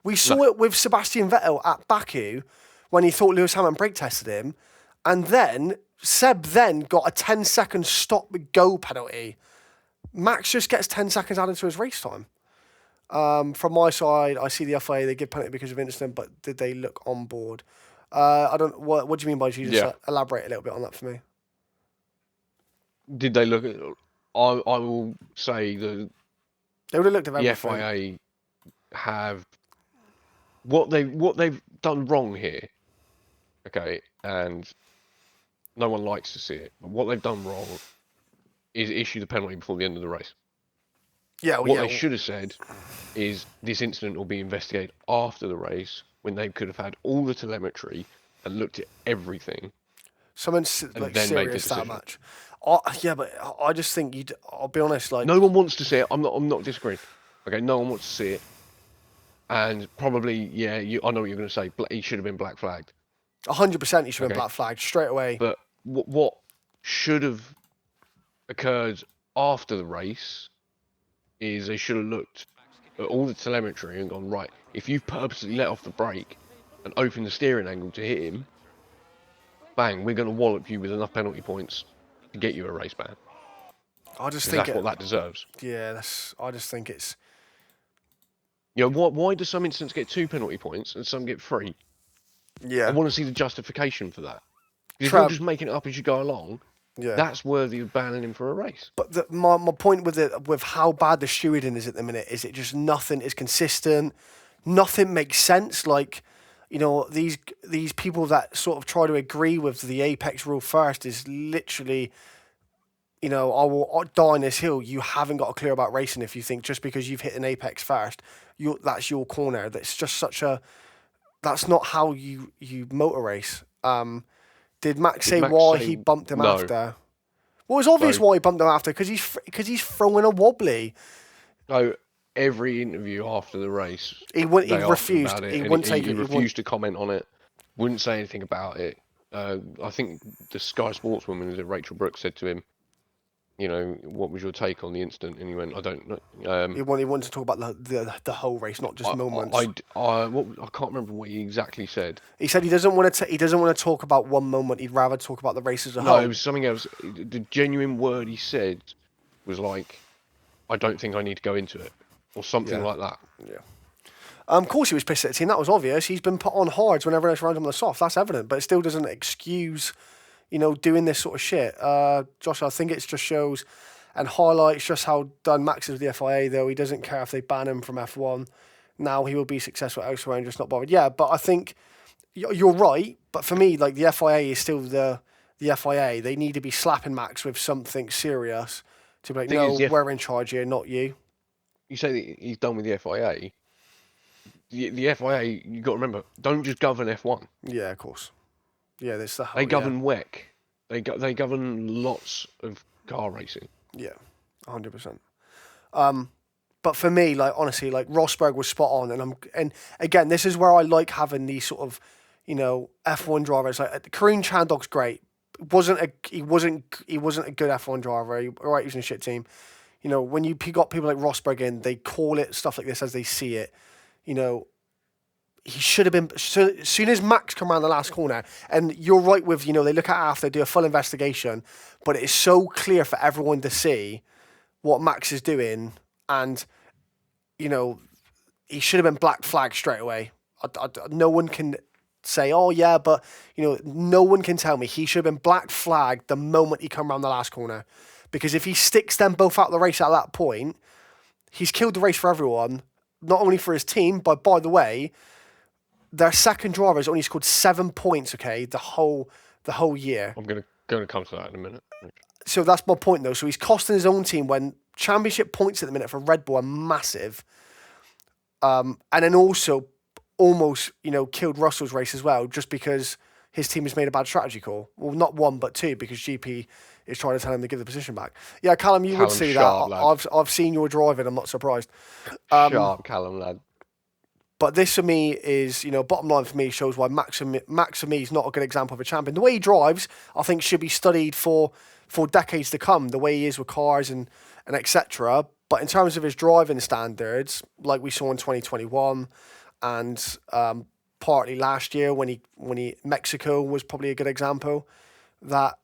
We saw it with Sebastian Vettel at Baku when he thought Lewis Hamilton brake tested him. And then Seb got a 10-second stop-go penalty. Max just gets 10 seconds added to his race time. From my side, I see the FIA, they give penalty because of incident, but did they look on board? I don't. What do you mean by you? Just elaborate a little bit on that for me. did they look at? I will say the They would have looked at everything. FIA have what they've done wrong here. Okay, and no one likes to see it. But what they've done wrong is issue the penalty before the end of the race. Yeah, well, What yeah. they should have said is this incident will be investigated after the race when they could have had all the telemetry and looked at everything. Someone's like then make the serious that decision. much. Yeah, but I just think you'd. I'll be honest. Like, No one wants to see it. I'm not disagreeing. Okay, no one wants to see it. And probably, yeah, I know what you're going to say. He should have been black flagged. 100%, he should have been Okay. black flagged straight away. But what should have occurred after the race is they should have looked at all the telemetry and gone, right, if you've purposely let off the brake and opened the steering angle to hit him, bang, we're going to wallop you with enough penalty points to get you a race ban. I just 'Cause think that's what that deserves. Yeah, I just think it's. You know, why do some incidents get 2 penalty points and some get 3? Yeah. I want to see the justification for that. Because if Trav- you're just making it up as you go along, Yeah. that's worthy of banning him for a race. But my point with how bad the stewarding is at the minute is it just nothing is consistent, nothing makes sense. Like, you know, these people that sort of try to agree with the apex rule first is literally, you know, I'll die on this hill. You haven't got a clue about racing if you think just because you've hit an apex first, that's your corner. That's just that's not how you motor race. Did Max say why he bumped him no. after? Well, it's obvious why he bumped him after because he's throwing a wobbly. So every interview after the race, He refused. He wouldn't take he it. refused to comment on it. Wouldn't say anything about it. I think the Sky Sportswoman, was it Rachel Brooks, said to him, you know, what was your take on the incident? And he went, I don't know. He wanted to talk about the whole race, not just moments. I can't remember what he exactly said. He said he doesn't want to talk about one moment. He'd rather talk about the race as a No, whole. it was something else. The genuine word he said was like, I don't think I need to go into it, or something like that. Yeah. Of course he was pissed at the team. That was obvious. He's been put on hards whenever else around him on the soft. That's evident, but it still doesn't excuse, you know, doing this sort of shit. Josh, I think it just shows and highlights just how done Max is with the FIA, though. He doesn't care if they ban him from F1. Now he will be successful elsewhere and just not bothered. Yeah, but I think you're right. But for me, like, the FIA is still the FIA. They need to be slapping Max with something serious to be like, no, we're in charge here, not you. You say that he's done with the FIA. The FIA, you got to remember, don't just govern F1. Yeah, of course. Yeah, there's the whole. They govern WEC. They govern lots of car racing. Yeah, 100%. But for me, like, honestly, like, Rosberg was spot on, and again, this is where I like having these sort of, you know, F1 drivers. Like, Karine Chandog's great. He wasn't a good F1 driver. He was in a shit team. You know, when you got people like Rosberg in, they call it stuff like this as they see it. You know, he should have been. So, as soon as Max come around the last corner, and you're right with, you know, they look at it after, do a full investigation, but it is so clear for everyone to see what Max is doing, and, you know, he should have been black flagged straight away. No one can say, oh yeah, but, you know, no one can tell me he should have been black flagged the moment he come around the last corner, because if he sticks them both out of the race at that point, he's killed the race for everyone. Not only for his team, but by the way, their second driver has only scored 7 points. Okay, the whole year. I'm gonna come to that in a minute. So that's my point, though. So he's costing his own team when championship points at the minute for Red Bull are massive. And then also almost, you know, killed Russell's race as well, just because his team has made a bad strategy call. Well, not one but two, because GP is trying to tell him to give the position back. Yeah, Callum, you would see sharp, that. lad. I've seen your driving. I'm not surprised. Sharp, Callum, lad. But this for me is, you know, bottom line for me shows why Max for me is not a good example of a champion. The way he drives, I think, should be studied for decades to come. The way he is with cars and etc. But in terms of his driving standards, like we saw in 2021, and partly last year when he Mexico was probably a good example, that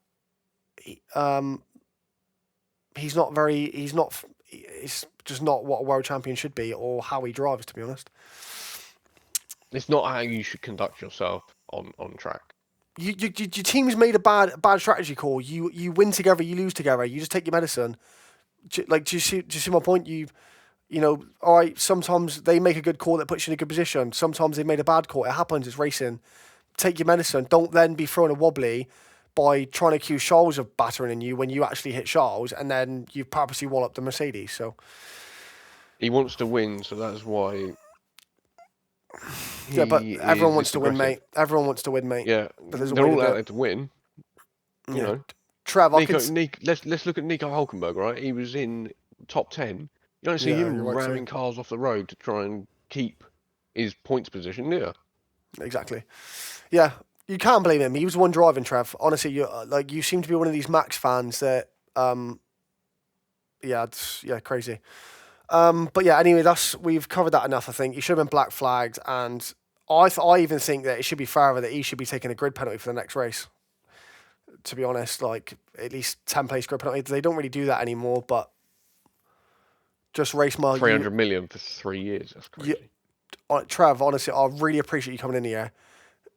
it's just not what a world champion should be or how he drives, to be honest. It's not how you should conduct yourself on track. your team's made a bad strategy call. You win together, you lose together. You just take your medicine. Do you see my point? You know, all right. Sometimes they make a good call that puts you in a good position. Sometimes they made a bad call. It happens. It's racing. Take your medicine. Don't then be throwing a wobbly by trying to accuse Charles of battering in you when you actually hit Charles, and then you purposely wallop the Mercedes. So he wants to win, so that's why. Yeah, but everyone wants to win, aggressive. mate. Everyone wants to win, mate. Yeah, But there's a they're way all to do out it. there to win. You know, Trev, let's look at Nico Hulkenberg, right? He was in top 10. You don't see Yeah, him you're right, ramming cars off the road to try and keep his points position, do you? Exactly. Yeah, you can't blame him. He was the one driving, Trev. Honestly, you seem to be one of these Max fans that, crazy. But yeah, anyway, we've covered that enough. I think he should have been black flagged, and I even think that it should be fairer that he should be taking a grid penalty for the next race. To be honest, like at least 10-place grid penalty. They don't really do that anymore, but just race mile. 300 million for 3 years. That's crazy. Trav, honestly, I really appreciate you coming in here.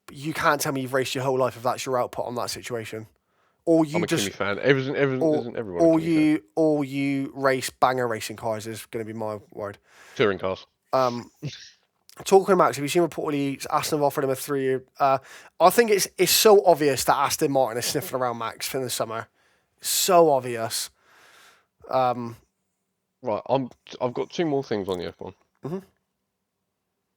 But you can't tell me you've raced your whole life if that's your output on that situation. Or you I'm a just Kimi fan. Everyone. or you race banger racing cars is going to be my word. Touring cars. Talking about Max, have you seen reportedly Aston have offered him a 3-year? I think it's so obvious that Aston Martin is sniffing around Max for the summer. So obvious. Right, I've got 2 more things on the F1. Mm-hmm.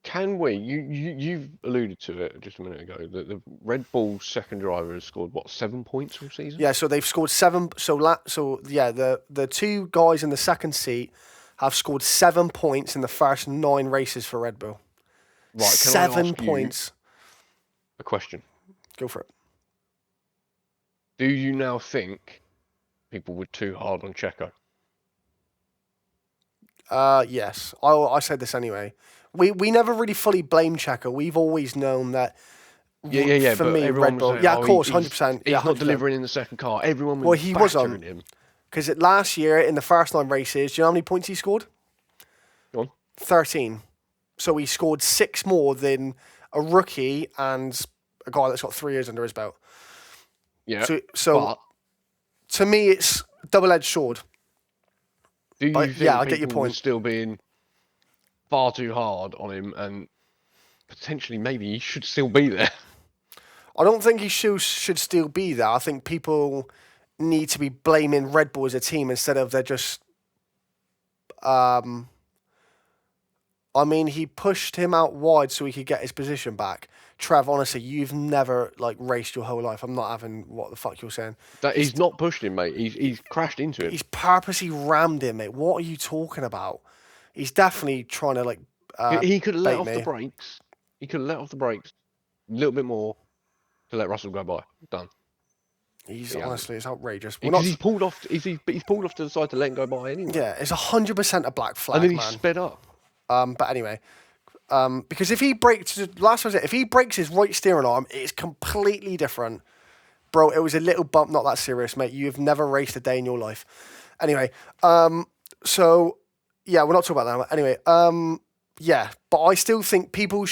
Can we? You've alluded to it just a minute ago. That the Red Bull second driver has scored 7 points all season? Yeah, so they've scored 7. The 2 guys in the second seat have scored 7 points in the first 9 races for Red Bull. Right, can 7 I ask points. You a question? Go for it. Do you now think people were too hard on Checo? Yes. I said this anyway. We never really fully blame Checo. We've always known that. Yeah. For but me, everyone Red was Bull. saying, Yeah, of course, 100%. He's Yeah, 100%. not delivering in the second car. Everyone was he was on battering him. Because last year in the first 9 races, do you know how many points he scored? Go on. 13. So he scored 6 more than a rookie and a guy that's got 3 years under his belt. Yeah. So to me, it's double-edged sword. Do you think I get your people were point. still being far too hard on him, and potentially maybe he should still be there? I don't think he should still be there. I think people need to be blaming Red Bull as a team instead of they're just. He pushed him out wide so he could get his position back. Trev, honestly, you've never raced your whole life. I'm not having what the fuck you're saying. He's not pushed him, mate. He's crashed into him. He's purposely rammed him, mate. What are you talking about? He's definitely trying to he could have let off me. the brakes. He could have let off the brakes a little bit more to let Russell go by. Done. Honestly, it's outrageous. Because he's pulled off. He's pulled off to the side to let him go by anyway. Yeah, it's 100% a black flag, and then he man. sped up. But anyway, because if he breaks his right steering arm, it's completely different, bro. It was a little bump, not that serious, mate. You've never raced a day in your life. Anyway, so yeah, we're not talking about that. Anyway, yeah, but I still think people,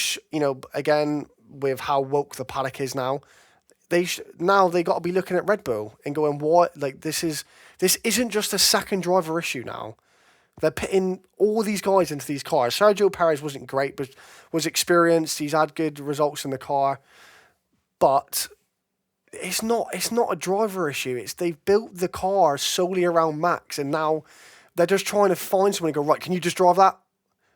again with how woke the paddock is now, they got to be looking at Red Bull and going, what? This isn't just a second driver issue now. They're putting all these guys into these cars. Sergio Perez wasn't great, but was experienced. He's had good results in the car, but it's not a driver issue. They've built the car solely around Max, and now they're just trying to find someone and go, right, can you just drive that?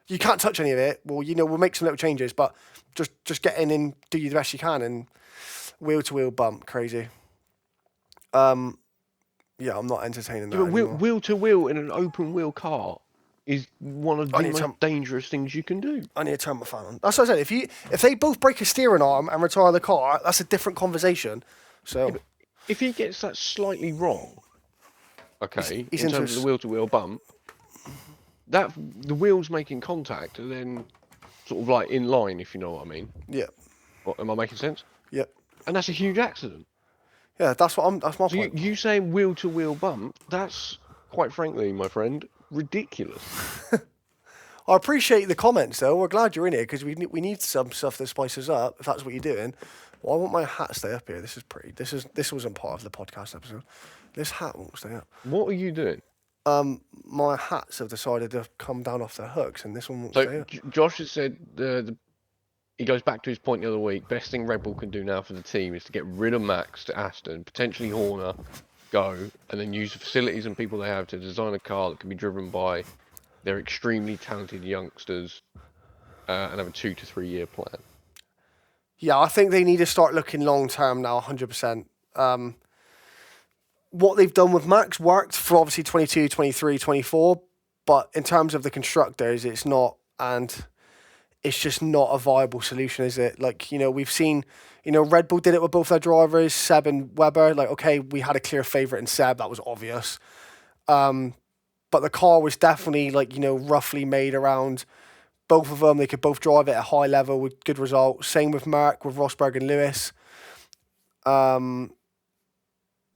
You can't touch any of it. Well, we'll make some little changes, but just get in and do the best you can, and wheel to wheel bump, crazy. Yeah, I'm not entertaining that anymore. Wheel to wheel in an open wheel car is one of the most dangerous things you can do. I need to turn my fan on. That's what I said. If they both break a steering arm and retire the car, that's a different conversation. So yeah, if he gets that slightly wrong, okay, he's in terms of the wheel to wheel bump, that the wheels making contact are then sort of in line, if you know what I mean. Yeah. Am I making sense? Yeah. And that's a huge accident. Yeah, that's my point. You saying wheel to wheel bump? That's quite frankly, my friend, ridiculous. I appreciate the comments though. We're glad you're in here because we need some stuff that spices up. If that's what you're doing, Why won't my hat stay up here? This is pretty. This wasn't part of the podcast episode. This hat won't stay up. What are you doing? My hats have decided to come down off their hooks, and this one won't stay So up. Josh has said he goes back to his point the other week. Best thing Red Bull can do now for the team is to get rid of Max to Aston, potentially Horner, go, and then use the facilities and people they have to design a car that can be driven by their extremely talented youngsters, and have a 2 to 3 year plan. Yeah, I think they need to start looking long term now, 100%. What they've done with Max worked for obviously 22, 23, 24, but in terms of the constructors, it's not, and it's just not a viable solution, is it? Like, we've seen, Red Bull did it with both their drivers, Seb and Webber. Like, okay, we had a clear favourite in Seb, that was obvious. But the car was definitely, like, roughly made around both of them. They could both drive it at a high level with good results. Same with Merck, with Rosberg and Lewis.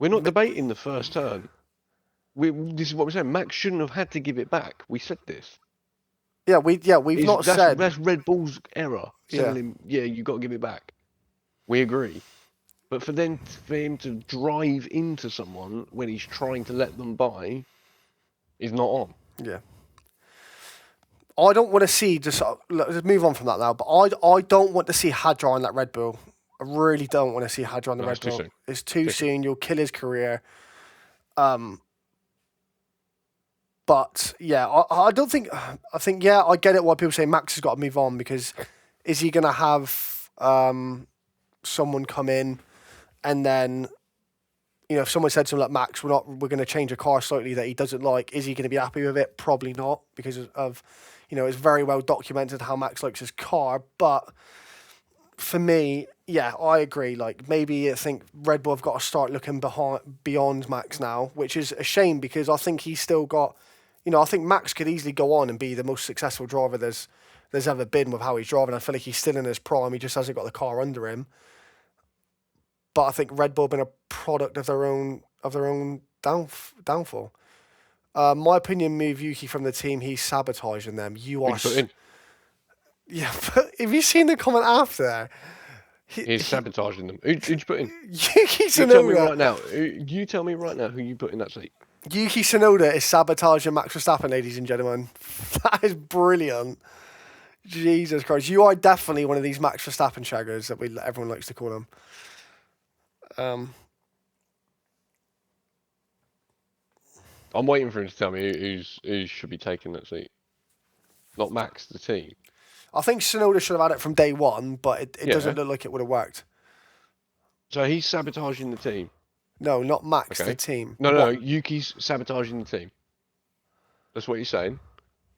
We're not debating the first turn. This is what we're saying. Max shouldn't have had to give it back. We said this. Yeah, we've not said that's Red Bull's error. Yeah. Telling him, you got to give it back. We agree. But for him to drive into someone when he's trying to let them by is not on. Yeah. I don't want to see, let's move on from that now, but I don't want to see Hadjar on that Red Bull. I really don't want to see Hadjar on the Red Bull. Soon. It's too soon. You'll kill his career. But yeah, I don't think. I think I get it. Why people say Max has got to move on, because is he gonna have someone come in and then, if someone said to him like, Max, we're going to change a car slightly that he doesn't like, is he going to be happy with it? Probably not, because of it's very well documented how Max likes his car. But for me, I agree. Like, maybe I think Red Bull have got to start looking beyond Max now, which is a shame, because I think he's still got, I think Max could easily go on and be the most successful driver there's ever been with how he's driving. I feel like he's still in his prime. He just hasn't got the car under him. But I think Red Bull have been a product of their own downfall. My opinion, move Yuki from the team. He's sabotaging them. You are. Yeah, but have you seen the comment after? He's sabotaging them. Who'd you put in? Yuki Tsunoda. You tell me right now. You tell me right now who you put in that seat. Yuki Tsunoda is sabotaging Max Verstappen, ladies and gentlemen. That is brilliant. Jesus Christ. You are definitely one of these Max Verstappen shaggers that everyone likes to call them. I'm waiting for him to tell me who should be taking that seat. Not Max, the team. I think Tsunoda should have had it from day one, but it doesn't look like it would have worked. So he's sabotaging the team? No, not Max, Okay. the team. No, Yuki's sabotaging the team. That's what you're saying.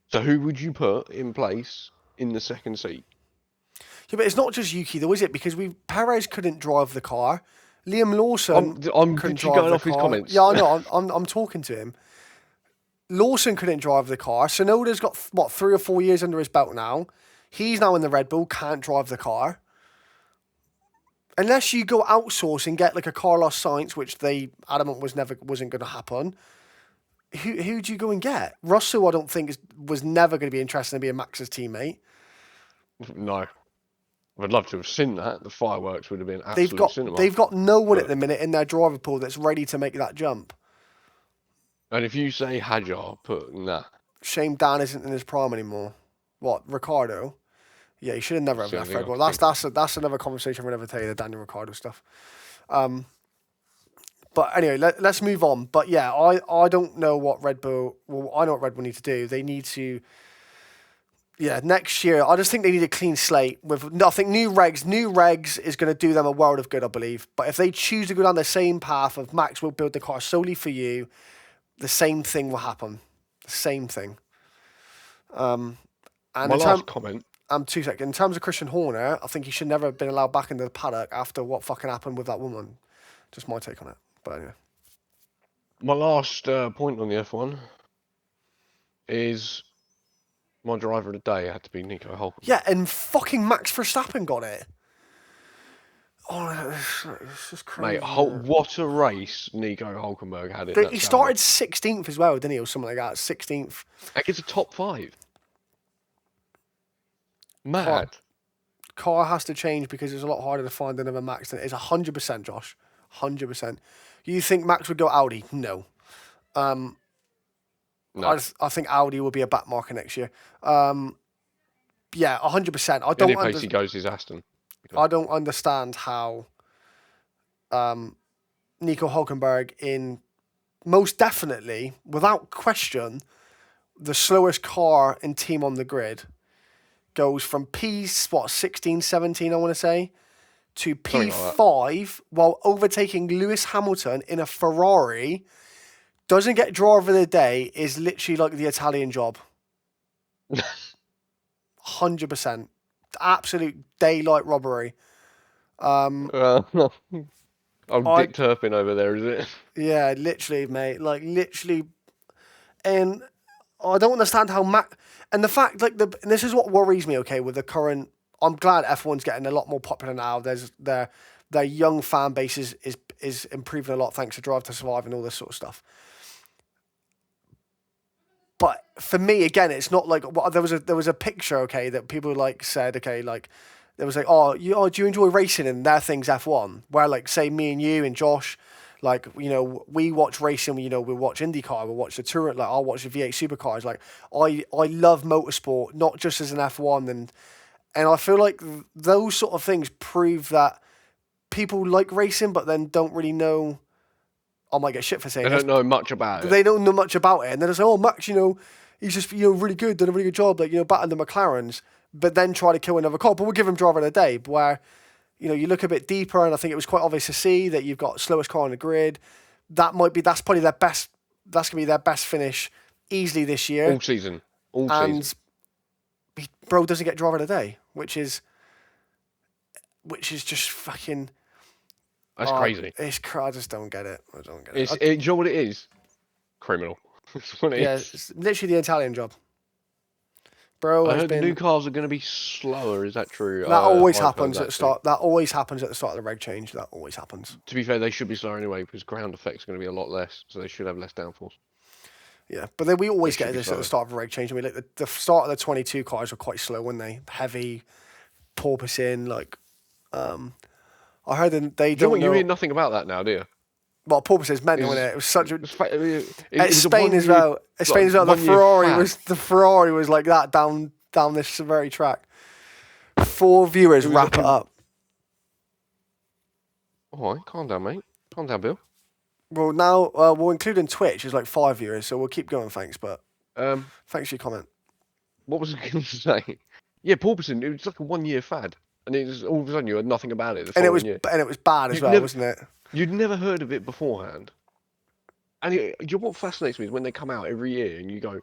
So who would you put in place in the second seat? Yeah, but it's not just Yuki though, is it? Because Perez couldn't drive the car. Liam Lawson I'm couldn't literally drive going the off his car. comments. Yeah, I know. I'm talking to him. Lawson couldn't drive the car. Tsunoda's got 3 or 4 years under his belt now. He's now in the Red Bull, can't drive the car. Unless you go outsource and get like a Carlos Sainz, which they adamant wasn't going to happen. Who do you go and get? Russell, I don't think was never going to be interested in being Max's teammate. No. I'd love to have seen that. The fireworks would have been absolute cinema. They've got no one at the minute in their driver pool that's ready to make that jump. And if you say Hadjar, Shame Dan isn't in his prime anymore. What, Ricardo? Yeah, he should have never have left Red Bull. That's another conversation we'll never tell you, the Daniel Ricciardo stuff. But anyway, let's move on. But yeah, I don't know what Red Bull... Well, I know what Red Bull need to do. They need to... Yeah, next year, I just think they need a clean slate with nothing. New regs is going to do them a world of good, I believe. But if they choose to go down the same path of Max will build the car solely for you, the same thing will happen. The same thing. And my last comment. 2 seconds. In terms of Christian Horner, I think he should never have been allowed back into the paddock after what fucking happened with that woman. Just my take on it. But anyway. My last point on the F1 is my driver of the day had to be Nico Hulkenberg. Yeah, and fucking Max Verstappen got it. Oh, it's just crazy. Mate, what a race Nico Hulkenberg had in that He started 16th as well, didn't he, or something like that? 16th. Like, it's a top 5. Mad. car has to change because it's a lot harder to find another Max than it is. 100%, Josh. 100%. You think Max would go Audi? No. No. I think Audi will be a back marker next year. Yeah, 100%. The only place he goes is Aston. I don't understand how Nico Hulkenberg, in most definitely, without question, the slowest car and team on the grid, goes from P16, 17, I want to say, to P5 while overtaking Lewis Hamilton in a Ferrari, doesn't get driver of the day, is literally like the Italian job. 100%. Absolute daylight robbery. I'm Dick Turpin over there, is it? Yeah, literally, mate. Like, literally. And I don't understand how and the fact, like, and this is what worries me, okay, with the current. I'm glad F1's getting a lot more popular now. There's their young fan base is improving a lot thanks to Drive to Survive and all this sort of stuff. But for me, again, it's not like there was a picture, okay, that people like said, okay, like there was like, do you enjoy racing? And their thing's F1, where like say me and you and Josh, like, you know, we watch racing, you know, we watch Indycar, we watch the Tour, like I'll watch the V8 supercars. Like I love motorsport, not just as an F1, and I feel like those sort of things prove that people like racing, but then don't really know. I might get shit for saying they this. don't know much about it. They don't know much about it, and then they say, "Oh, Max, you know, he's just, you know, really good, done a really good job, like, you know, batting the McLarens," but then try to kill another car. But we'll give him driver of the day. Where, you know, you look a bit deeper, and I think it was quite obvious to see that you've got slowest car on the grid. That's probably their best. That's gonna be their best finish easily this year. All season. Bro doesn't get driver of the day, which is just fucking. That's crazy. I just don't get it. I don't get it. Do you know what it is? Criminal. That's what it is. It's literally the Italian job. Bro, I heard the new cars are going to be slower. Is that true? That always happens at the start. That always happens at the start of the reg change. That always happens. To be fair, they should be slower anyway because ground effect's going to be a lot less, so they should have less downforce. Yeah, but then we always get this at the start of a reg change. I mean, like the start of the 22 cars were quite slow, weren't they? Heavy, porpoising, like. I heard they don't know. You hear nothing about that now, do you? Well, porpoise is mental, isn't it? It was such a. It Spain as well. Spain as well. The Ferrari was like that down this very track. 4 viewers wrap it up. All right, calm down, mate. Calm down, Bill. Well, now we'll include in Twitch is like 5 viewers, so we'll keep going. Thanks, but thanks for your comment. What was I going to say? Yeah, porpoising. It was like a 1-year fad. And it was, all of a sudden you heard nothing about it. And it was bad as well, wasn't it? You'd never heard of it beforehand. And you know what fascinates me is when they come out every year and you go,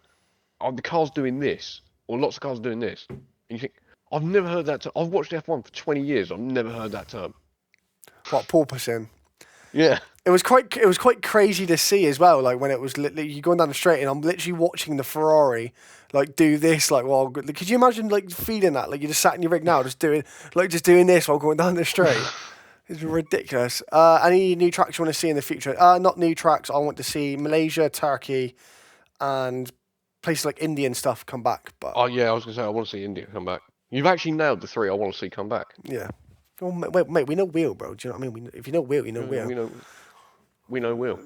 "Oh, the car's doing this," or "Lots of cars doing this," and you think, "I've never heard that term. I've watched F1 for 20 years. I've never heard that term." What, porpoising? Yeah. It was quite crazy to see as well. Like when it was literally you going down the straight, and I'm literally watching the Ferrari like do this. Like, well, could you imagine like feeling that? Like you just sat in your rig now, just doing this while going down the straight. It's ridiculous. Any new tracks you want to see in the future? Not new tracks. I want to see Malaysia, Turkey, and places like India and stuff come back. But oh yeah, I was gonna say I want to see India come back. You've actually nailed the 3 I want to see come back. Yeah. Well, wait, mate, we know Wheel, bro. Do you know what I mean? If you know Wheel, you know Wheel. We know Wheel.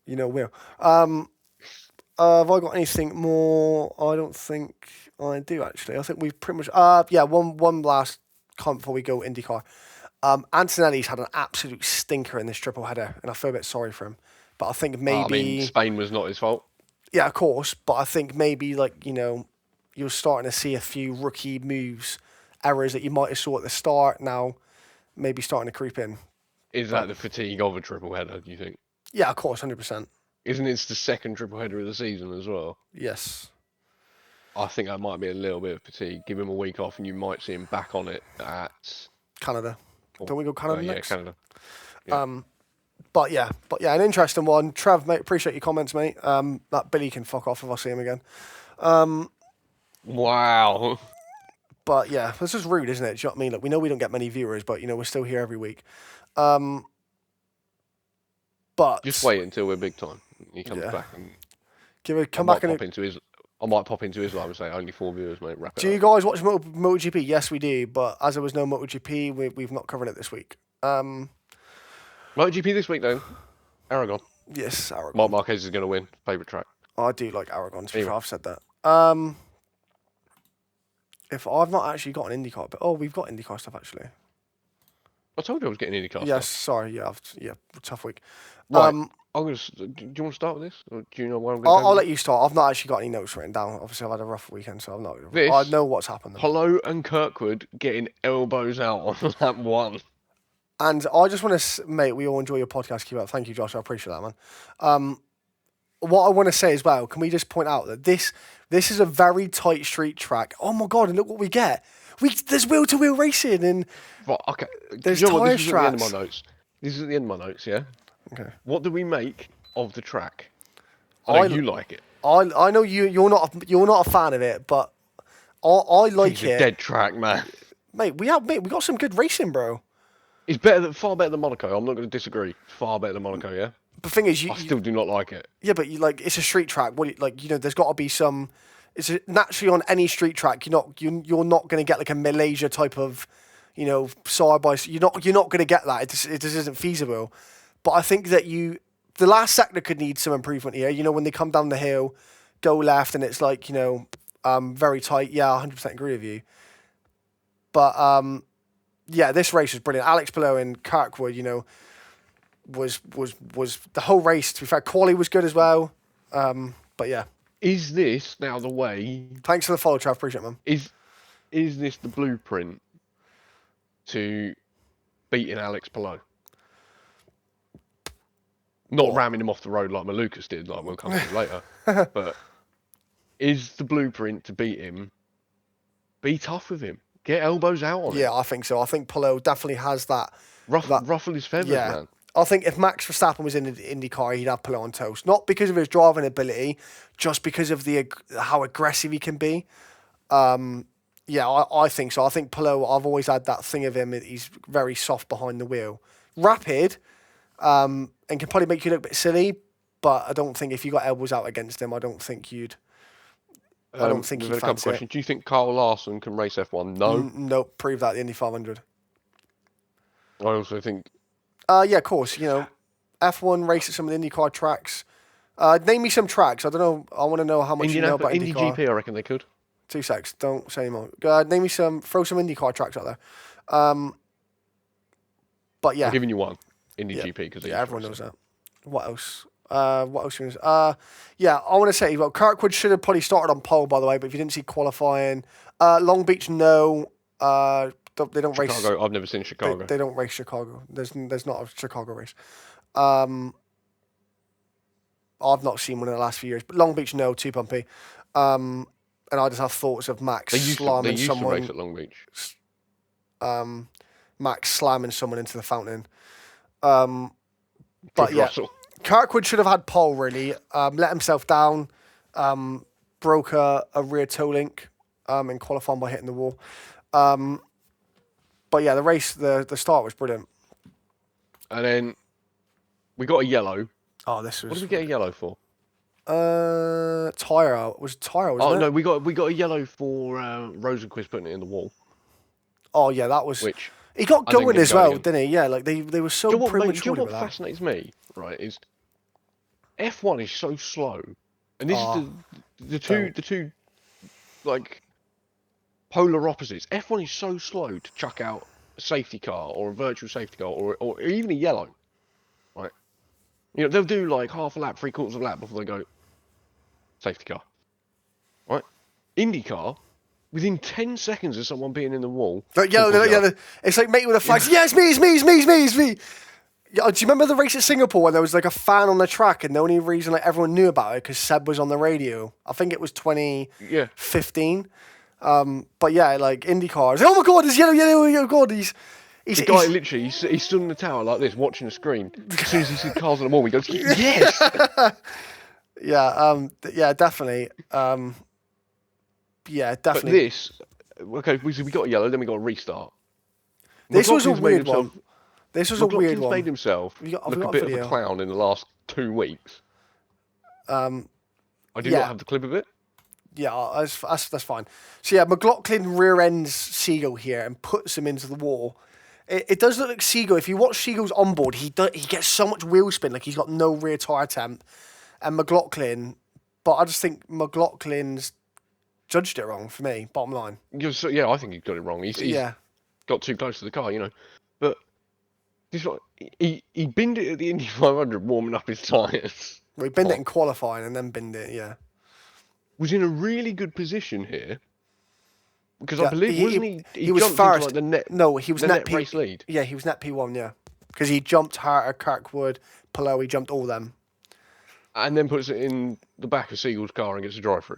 You know Wheel. Have I got anything more? I don't think I do, actually. I think we've pretty much... one last comment before we go IndyCar. Antonelli's had an absolute stinker in this triple header, and I feel a bit sorry for him. But I think maybe... Spain was not his fault. Yeah, of course. But I think maybe, like, you know, you're starting to see a few rookie moves, errors that you might have saw at the start, now maybe starting to creep in. Is that the fatigue of a triple header, do you think? Yeah, of course, 100%. Isn't it the second triple header of the season as well? Yes. I think that might be a little bit of fatigue. Give him a week off and you might see him back on it at... Canada. Don't we go Canada next? Yeah, Canada. Yeah. But yeah, an interesting one. Trev, mate, appreciate your comments, mate. That Billy can fuck off if I see him again. Wow. But yeah, this is rude, isn't it? Do you know what I mean? Like, we know we don't get many viewers, but, you know, we're still here every week. But just wait until we're big time. He comes back and come back into his I might pop into Islam and say only 4 viewers, mate. Wrap it Do you up. guys watch MotoGP? Yes, we do. But as there was no MotoGP, we've not covered it this week. MotoGP this week, though. Aragon. Yes, Aragon. Mark Marquez is going to win. Favourite track. I do like Aragon. To be Anyway. fair, I've said that. If I've not actually got an IndyCar, but we've got IndyCar stuff actually. I told you I was getting IndyCar Yes, stuff. sorry. Yeah, tough week. Right. I'm gonna. Do you want to start with this? Or do you know where I'm going? I'll let you start. I've not actually got any notes written down. Obviously, I've had a rough weekend, so I'm not. This, I know what's happened. Polo and Kirkwood getting elbows out on lap 1. And I just want to, mate, we all enjoy your podcast. Keep up. Thank you, Josh. I appreciate that, man. What I want to say as well, can we just point out that this is a very tight street track. Oh my God, and look what we get. There's wheel-to-wheel racing and Right, okay. there's you know what? tyre This is at the end of tracks. my notes. This is at the end of my notes, yeah? Okay. What do we make of the track? I know you like it. I know you're not a fan of it, but I like It's it. a dead track, man. Mate, we got some good racing, bro. It's far better than Monaco. I'm not going to disagree. Far better than Monaco, yeah? The thing is, I still do not like it. yeah, but it's a street track. There's got to be some. Naturally on any street track, you're not going to get like a Malaysia type of, side by. You're not going to get that. It just isn't feasible. But I think that the last sector could need some improvement here. When they come down the hill, go left, and it's like very tight. Yeah, 100% agree with you. But yeah, this race was brilliant. Alex Palou and Kirkwood, was the whole race. To be fair, quali was good as well. But yeah. Is this now the way? Thanks for the follow, Trav. Appreciate it, man. Is this the blueprint to beating Alex Palou? Not ramming him off the road like Malukas did, like we'll come to later. But is the blueprint to beat him? Be tough with him. Get elbows out on him. Yeah, I think so. I think Palou definitely has that. Ruffle his feathers, Yeah. man. I think if Max Verstappen was in the IndyCar, he'd have Palou on toast. Not because of his driving ability, just because of how aggressive he can be. Yeah, I think so. I think Palou, I've always had that thing of him. He's very soft behind the wheel. Rapid, and can probably make you look a bit silly, but I don't think if you got elbows out against him, I don't think you'd We've had a couple fancy it. questions. Do you think Kyle Larson can race F1? No. Nope, prove that at the Indy 500. I also think Yeah, of course. F1 race at some of the IndyCar tracks. Name me some tracks. I don't know. I want to know how much you know about Indy IndyCar. GP, I reckon they could. 2 secs. Don't say anymore. Name me throw some IndyCar tracks out there. But yeah. I'm giving you one. Indy Yeah. GP, because Everyone knows that. What else? What else? Yeah, I want to say, well, Kirkwood should have probably started on pole, by the way, but if you didn't see qualifying. Long Beach, no. They don't race. Chicago, I've never seen Chicago. They don't race Chicago. There's not a Chicago race. I've not seen one in the last few years, but Long Beach, no, too pumpy. And I just have thoughts of Max slamming someone. To race at Long Beach. Max slamming someone into the fountain. But George yeah, Russell. Kirkwood should have had pole really. Let himself down. Broke a rear toe link in qualifying by hitting the wall. But yeah, the race, the start was brilliant. And then we got a yellow. Oh, this was. What did we get a yellow for? Tyre out. Was Tyre, wasn't it? No, we got a yellow for Rosenquist putting it in the wall. Oh yeah, that was. Which he got I didn't going get as well, going. didn't he? Yeah, like they were so do you know premature what with that. fascinates me, right, is F1 is so slow. And this is the two like polar opposites. F1 is so slow to chuck out a safety car or a virtual safety car or even a yellow. Right? They'll do like half a lap, 3/4 of a lap before they go safety car. Right? IndyCar, within 10 seconds of someone being in the wall. It's like mate with a flag. Yeah, it's me. Yeah, do you remember the race at Singapore when there was like a fan on the track and the only reason like everyone knew about it because Seb was on the radio? I think it was 2015. But yeah, like IndyCar. Like, oh my God, there's yellow. God, The guy literally, he stood in the tower like this, watching the screen. As soon as he sees cars on the wall, he goes, yes! Yeah, definitely. But this, okay, we got a yellow, then we got a restart. This was a McLaughlin's made weird one. This was a weird McLaughlin's one. made himself Have look we a got bit video? of a clown in the last 2 weeks. I do not have the clip of it. Yeah, that's fine. So yeah, McLaughlin rear ends Seagull here and puts him into the wall. It does look like Seagull. If you watch Seagull's onboard, he gets so much wheel spin, like he's got no rear tyre temp. And McLaughlin, but I just think McLaughlin's judged it wrong for me. Bottom line. Yeah, I think he got it wrong. He's got too close to the car, But he binned it at the Indy 500, warming up his tyres. Well, he binned it in qualifying and then binned it. Yeah. Was in a really good position here. Because Yeah, I believe, he was jumped first. into like the net. No, he was the net race lead. Yeah, he was net P1. Yeah, because he jumped Harter, Kirkwood, Palou. He jumped all them. And then puts it in the back of Seagull's car and gets a drive through.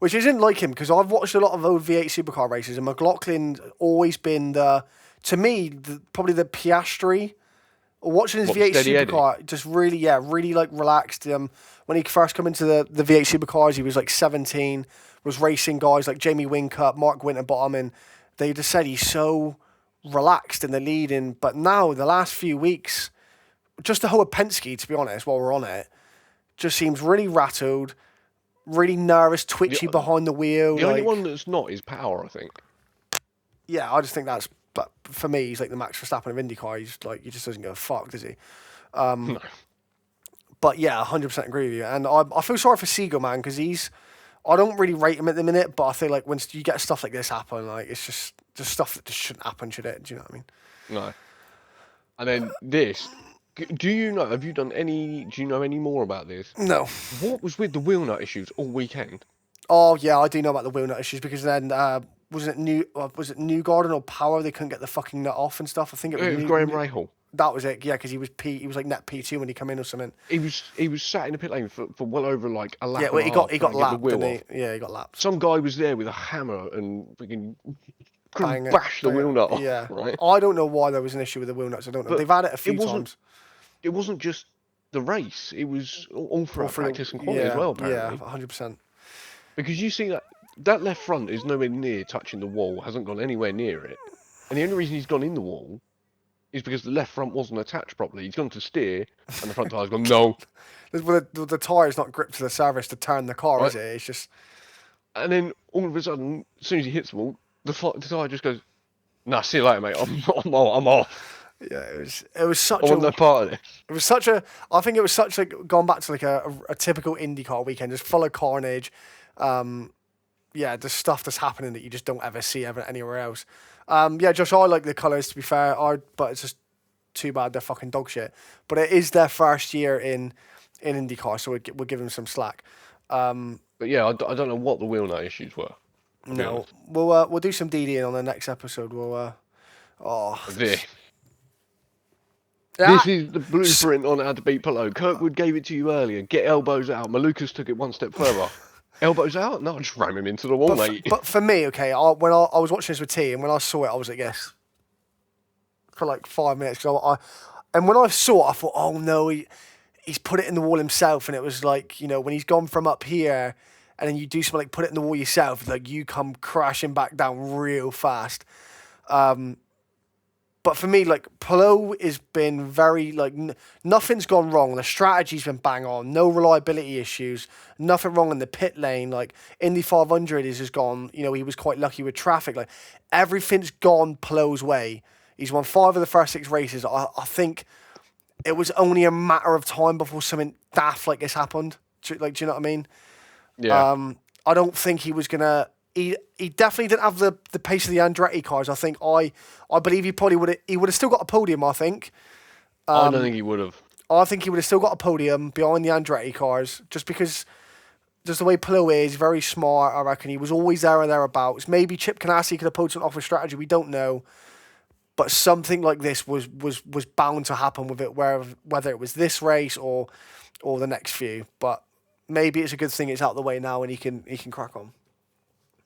Which isn't like him, because I've watched a lot of old V8 supercar races, and McLaughlin's always been probably the Piastri. Watching his V8 supercar, just really like relaxed. When he first came into the V8 supercars, he was like 17, was racing guys like Jamie Whincup, Mark Winterbottom, and they just said he's so relaxed in the leading. But now, the last few weeks, just the whole Penske, to be honest, while we're on it, just seems really rattled, really nervous, twitchy behind the wheel. The only one that's not is Power, I think. Yeah, I just think that's. But for me, he's like the Max Verstappen of IndyCar. He just doesn't give a fuck, does he? No. But yeah, 100% agree with you. And I feel sorry for Seagull, man, because I don't really rate him at the minute, but I feel like when you get stuff like this happen, like it's just stuff that just shouldn't happen, should it? Do you know what I mean? No. And then this. Do you know any more about this? No. What was with the wheel nut issues all weekend? Oh yeah, I do know about the wheel nut issues, because then was it New Garden or Power? They couldn't get the fucking nut off and stuff. I think it was Graham Rahal. That was it. Yeah, because he was like net P2 when he came in or something. He was sat in the pit lane for well over like a lap. Yeah, well, he got lapped, didn't he? Yeah, he got lapped. Some guy was there with a hammer and freaking Bang bash the wheel nut off. Yeah, right. I don't know why there was an issue with the wheel nuts. I don't know. They've had it a few times. It wasn't just the race. It was all throughout practice and quality as well. Apparently. Yeah, 100%. Because you see that left front is nowhere near touching the wall. Hasn't gone anywhere near it. And the only reason he's gone in the wall is because the left front wasn't attached properly. He's gone to steer, and the front tyre's gone, no. Well, the tyre's not gripped to the surface to turn the car, is it? It's just... And then, all of a sudden, as soon as he hits the wall, the tyre just goes, nah, see you later, mate. I'm off. Yeah, it was such I want no part of this. It was such a... I think it was such like gone back to like a typical IndyCar weekend, just full of carnage. Yeah, the stuff that's happening that you just don't ever see anywhere else. Yeah, Josh, I like the colours, to be fair, but it's just too bad they're fucking dog shit. But it is their first year in IndyCar, so we'll give them some slack. But yeah, I don't know what the wheel nut issues were. No, we'll do some DDing on the next episode. This is the blueprint on how to beat Palou. Kirkwood gave it to you earlier. Get elbows out. Malukas took it one step further. Elbows out? No, just ram him into the wall, mate. But for me, okay, when I was watching this with T, and when I saw it, I was like, yes. For like 5 minutes. And when I saw it, I thought, oh no, he's put it in the wall himself. And it was like, when he's gone from up here, and then you do something like put it in the wall yourself, like you come crashing back down real fast. But for me, like, Palou has been very, like, nothing's gone wrong. The strategy's been bang on. No reliability issues. Nothing wrong in the pit lane. Like, Indy 500 is just gone. He was quite lucky with traffic. Like, everything's gone Palou's way. He's won 5 of the first 6 races. I think it was only a matter of time before something daft like this happened. Do you know what I mean? Yeah. I don't think he was going to... He definitely didn't have the pace of the Andretti cars. I think I believe he probably would have still got a podium. I think. I don't think he would have. I think he would have still got a podium behind the Andretti cars, just because just the way Palou is, very smart. I reckon he was always there or thereabouts. Maybe Chip Ganassi could have pulled something off with strategy. We don't know, but something like this was bound to happen with it, whether it was this race or the next few. But maybe it's a good thing it's out of the way now and he can crack on.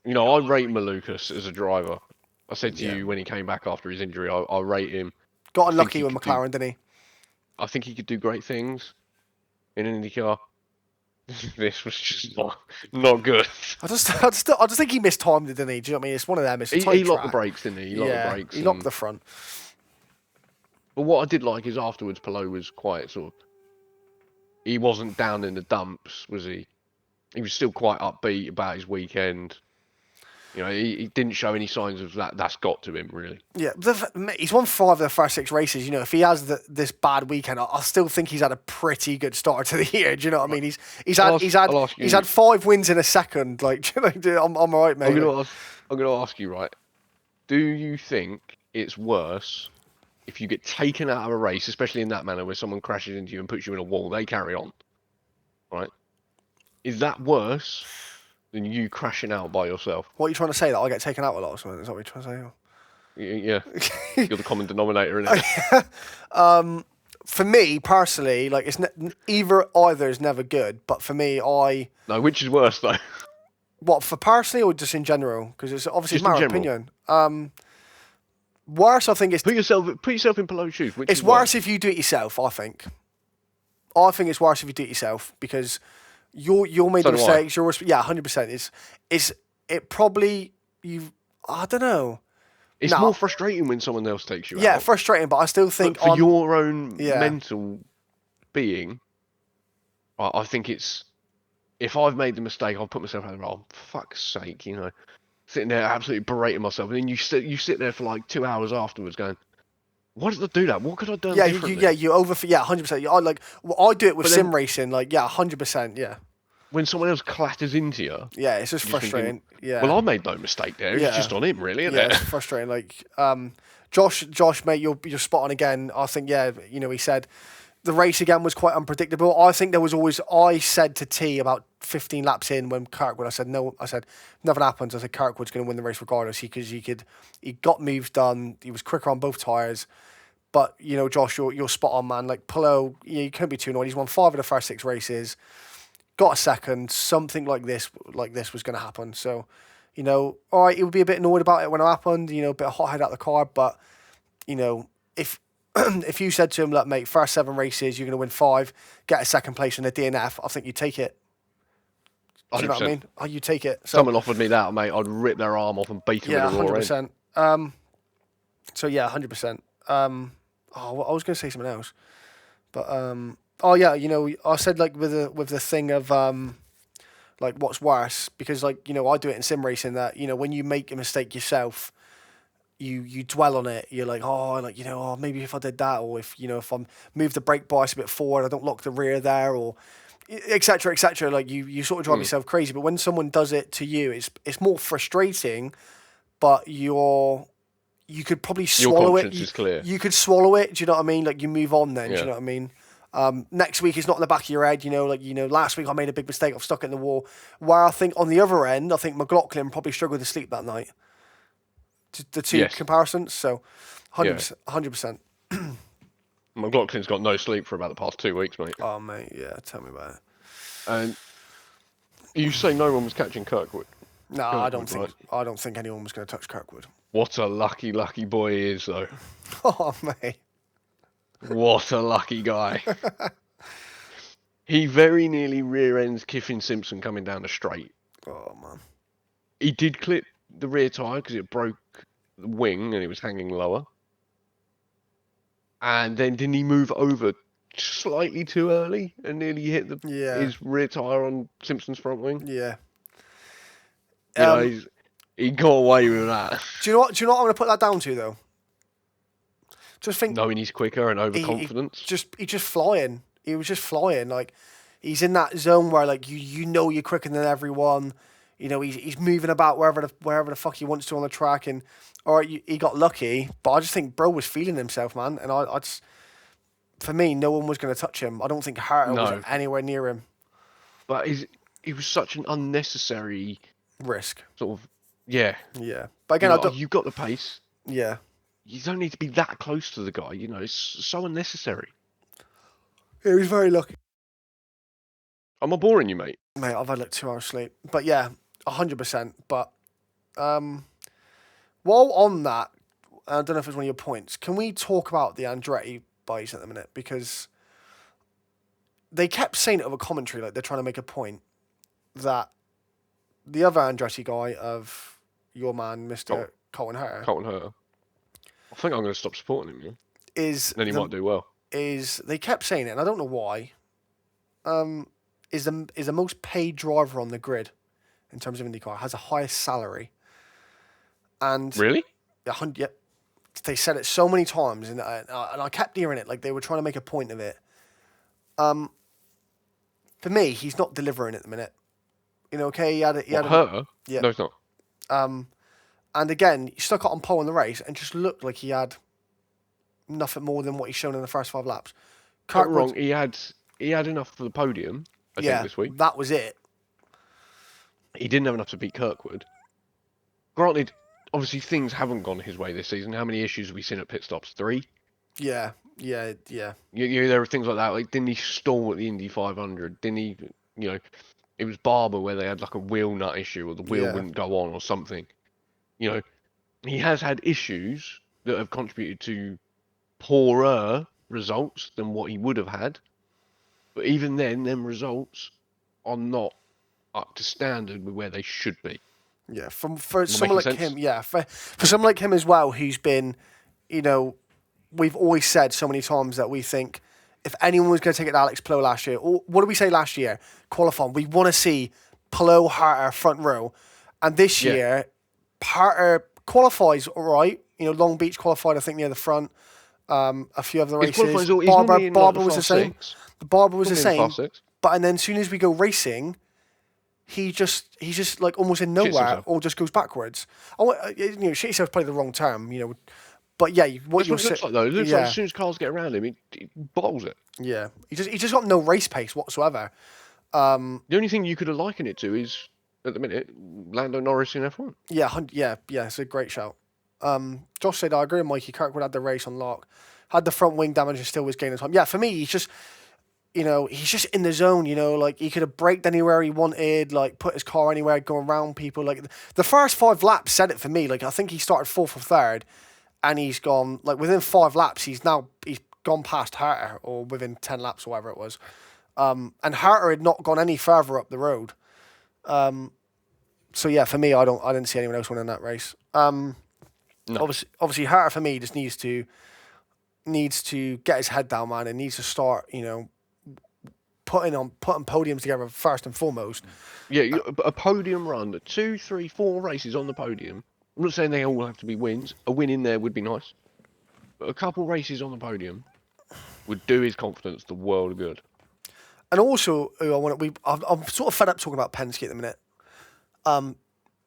I rate Malukas as a driver. I said to you when he came back after his injury, I rate him. Got unlucky with McLaren, didn't he? I think he could do great things in an IndyCar. This was just not good. I just think he mistimed it, didn't he? Do you know what I mean? It's one of them. It's a tight he locked track. the brakes, didn't he? He locked the brakes. He locked the front. But what I did like is afterwards, Palou was quite sort of... He wasn't down in the dumps, was he? he was still quite upbeat about his weekend. You know, he didn't show any signs of that. That's got to him, really. Yeah, he's won 5 of the first 6 races. You know, if he has this bad weekend, I still think he's had a pretty good start to the year. Do you know what I mean? He's had 5 wins in a second. Like, I'm all right, mate. I'm gonna ask you, right? Do you think it's worse if you get taken out of a race, especially in that manner, where someone crashes into you and puts you in a wall, they carry on, right? Is that worse than you crashing out by yourself? What are you trying to say? That I get taken out a lot or something? Is that what you're trying to say? Yeah, you're the common denominator in it. For me personally, like either is never good. But for me, No, which is worse though? What, for personally or just in general? Because it's obviously Just my in opinion. Worse, I think it's put yourself in Pelot's shoes. Which it's is worse if you do it yourself. I think it's worse if you do it yourself because you'll make the mistakes. You're 100%. It probably I don't know. It's more frustrating when someone else takes you out. Yeah, frustrating, but I still think for your own mental being, I think it's, if I've made the mistake, I'll put myself out there. Oh, for fuck's sake, you know, sitting there absolutely berating myself, and then you sit there for like 2 hours afterwards, going, "Why did I do that? What could I do differently?" You 100%. I do it with sim racing, 100%. Yeah. When someone else clatters into you, it's just frustrating. Thinking, well, I made no mistake there. It's just on him, really, isn't it? It's frustrating. Like, Josh, mate, you're spot on again. I think, he said the race again was quite unpredictable. I think there was always. I said to T about 15 laps in when Kirkwood. I said no. I said nothing happens. I said Kirkwood's going to win the race regardless. He got moves done. He was quicker on both tires. But Josh, you're spot on, man. Like Pelot, you couldn't be too annoyed. He's won 5 of the first 6 races. Got a second, something like this was going to happen. So, all right, he would be a bit annoyed about it when it happened, a bit of hot head out the car. But, if if you said to him, look, mate, first 7 races, you're going to win 5, get a second place in the DNF, I think you'd take it. Do you know what I mean? Oh, you take it. So, someone offered me that, mate, I'd rip their arm off and beat them with a raw 100%. So, 100%. I was going to say something else. But, I said with the thing of what's worse, because I do it in sim racing that when you make a mistake yourself, you dwell on it. You're like, maybe if I did that, or if if I move the brake bias a bit forward, I don't lock the rear there, or etc. Like you sort of drive yourself crazy. But when someone does it to you, it's more frustrating, but you could probably swallow it. Is clear. You could swallow it. Do you know what I mean? Like you move on then. Do you know what I mean? Next week is not in the back of your head, last week I made a big mistake, I've stuck it in the wall. Where I think on the other end, I think McLaughlin probably struggled to sleep that night. The two comparisons, so 100%. McLaughlin's got no sleep for about the past 2 weeks, mate. Oh, mate, yeah, tell me about it. And you say no one was catching Kirkwood? No, I don't think anyone was going to touch Kirkwood. What a lucky boy he is, though. Oh, mate. What a lucky guy. He very nearly rear ends Kiffin Simpson coming down the straight. Oh, man. He did clip the rear tyre because it broke the wing and it was hanging lower. And then didn't he move over slightly too early and nearly hit his rear tyre on Simpson's front wing? Yeah. He got away with that. Do you know what I'm going to put that down to, though? Just think, knowing he's quicker and overconfidence. He's just flying. He was just flying. Like he's in that zone where you're quicker than everyone. He's moving about wherever the fuck he wants to on the track. And he got lucky, but I just think bro was feeling himself, man. And I just, for me, no one was going to touch him. I don't think Herta was anywhere near him. But he was such an unnecessary risk. Sort of, yeah. But again, you've got the pace. Yeah. You don't need to be that close to the guy, it's so unnecessary. Yeah, he was very lucky. Am I boring you, mate? Mate, I've had 2 hours sleep. But yeah, 100%. But while on that, I don't know if it's one of your points, can we talk about the Andretti buys at the minute? Because they kept saying it over commentary, like they're trying to make a point that the other Andretti guy of your man, Mr. Colton Herta. I think I'm going to stop supporting him, Then he might do well. They kept saying it, and I don't know why. is the most paid driver on the grid in terms of IndyCar. Has the highest salary. And Really? yeah, they said it so many times, and I kept hearing it. Like they were trying to make a point of it. For me, he's not delivering at the minute. You know, okay, he had Her? yeah. No, it's not. And again, he stuck it on pole in the race and just looked like he had nothing more than what he's shown in the first 5 laps. Not wrong. He had enough for the podium. I think this week that was it. he didn't have enough to beat Kirkwood. Granted, obviously things haven't gone his way this season. How many issues have we seen at pit stops? 3. Yeah. There are things like that. Like, didn't he stall at the Indy 500? Didn't he? It was Barber where they had like a wheel nut issue, or the wheel wouldn't go on, or something. He has had issues that have contributed to poorer results than what he would have had. But even then, them results are not up to standard with where they should be. Yeah, for someone like him, for someone like him as well, who's been, we've always said so many times that we think if anyone was going to take it to Alex Palou last year, or what did we say last year? Qualifying, we want to see Palou, Harter front row, and this year, Harter qualifies all right. Long Beach qualified, I think, near the front. A few other races. Barber was the same. The Barber was the same. And then as soon as we go racing, he's just like almost in nowhere, or just goes backwards. Shit yourself is probably the wrong term, But yeah, what you're saying. It looks like as soon as cars get around him, he bottles it. Yeah, he just got no race pace whatsoever. The only thing you could have likened it to is, at the minute, Lando Norris in F1. Yeah, it's a great shout. Josh said, I agree with Mikey. Kirkwood had the race on lock, had the front wing damage and still was gaining time. Yeah, for me, he's just in the zone, like he could have braked anywhere he wanted, like put his car anywhere, going around people. Like the first 5 laps said it for me. Like I think he started 4th or 3rd, and he's gone, like within 5 laps, he's gone past Harter, or within 10 laps or whatever it was. And Harter had not gone any further up the road. So yeah, for me, I didn't see anyone else winning that race. No. Obviously, Harter for me just needs to get his head down, man, and needs to start, putting podiums together first and foremost. Yeah, a podium run, 2, 3, 4 races on the podium. I'm not saying they all have to be wins. A win in there would be nice, but a couple races on the podium would do his confidence the world of good. And also, I'm sort of fed up talking about Penske at the minute.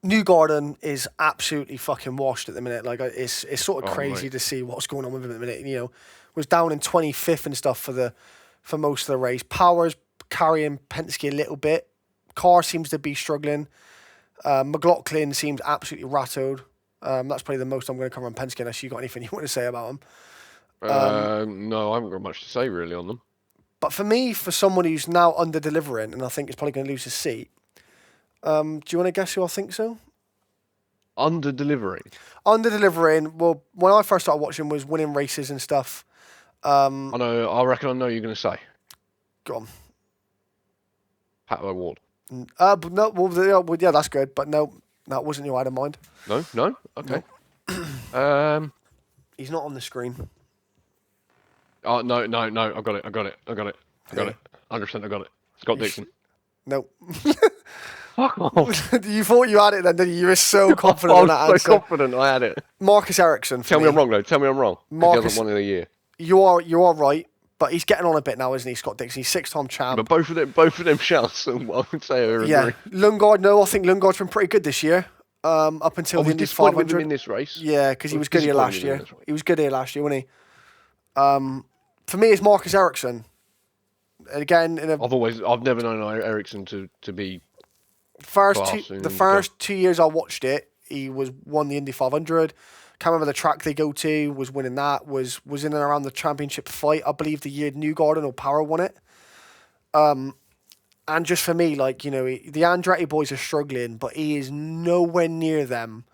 Newgarden is absolutely fucking washed at the minute. Like it's sort of crazy to see what's going on with him at the minute. Was down in 25th and stuff for most of the race. Power's carrying Penske a little bit. Carr seems to be struggling. McLaughlin seems absolutely rattled. That's probably the most I'm going to cover on Penske, unless you got anything you want to say about him. No, I haven't got much to say really on them. But for me, for someone who's now under-delivering, and I think is probably going to lose his seat, do you want to guess who I think so? Under-delivering? Under-delivering, well, when I first started watching was winning races and stuff. I reckon I know you're going to say. Go on. Pat O'Ward. But no, well, yeah, that's good, but no, that wasn't who I had in mind. No? Okay. No. He's not on the screen. Oh, no, I got it. 100% I got it. Scott Dixon. No. Fuck off. You thought you had it then, didn't you? You were so confident in that answer. I was so confident I had it. Marcus Ericsson. Tell me I'm wrong, though. Tell me I'm wrong. Marcus, he hasn't won in a year. You are right, but he's getting on a bit now, isn't he, Scott Dixon? He's 6-time champ. But both of them shouts, I would say, are yeah. Lundgaard, no, I think Lundgaard's been pretty good this year. Up until the Indy 500. With him in this race. Yeah, because he was good here last year. He was good here last year, wasn't he? For me, it's Marcus Ericsson. And again, I've never known Ericsson to be the first 2 years I watched it, he won the Indy 500. Can't remember the track they go to. Was winning that. Was in and around the championship fight. I believe the year Newgarden or Power won it. And just for me, like, the Andretti boys are struggling, but he is nowhere near them.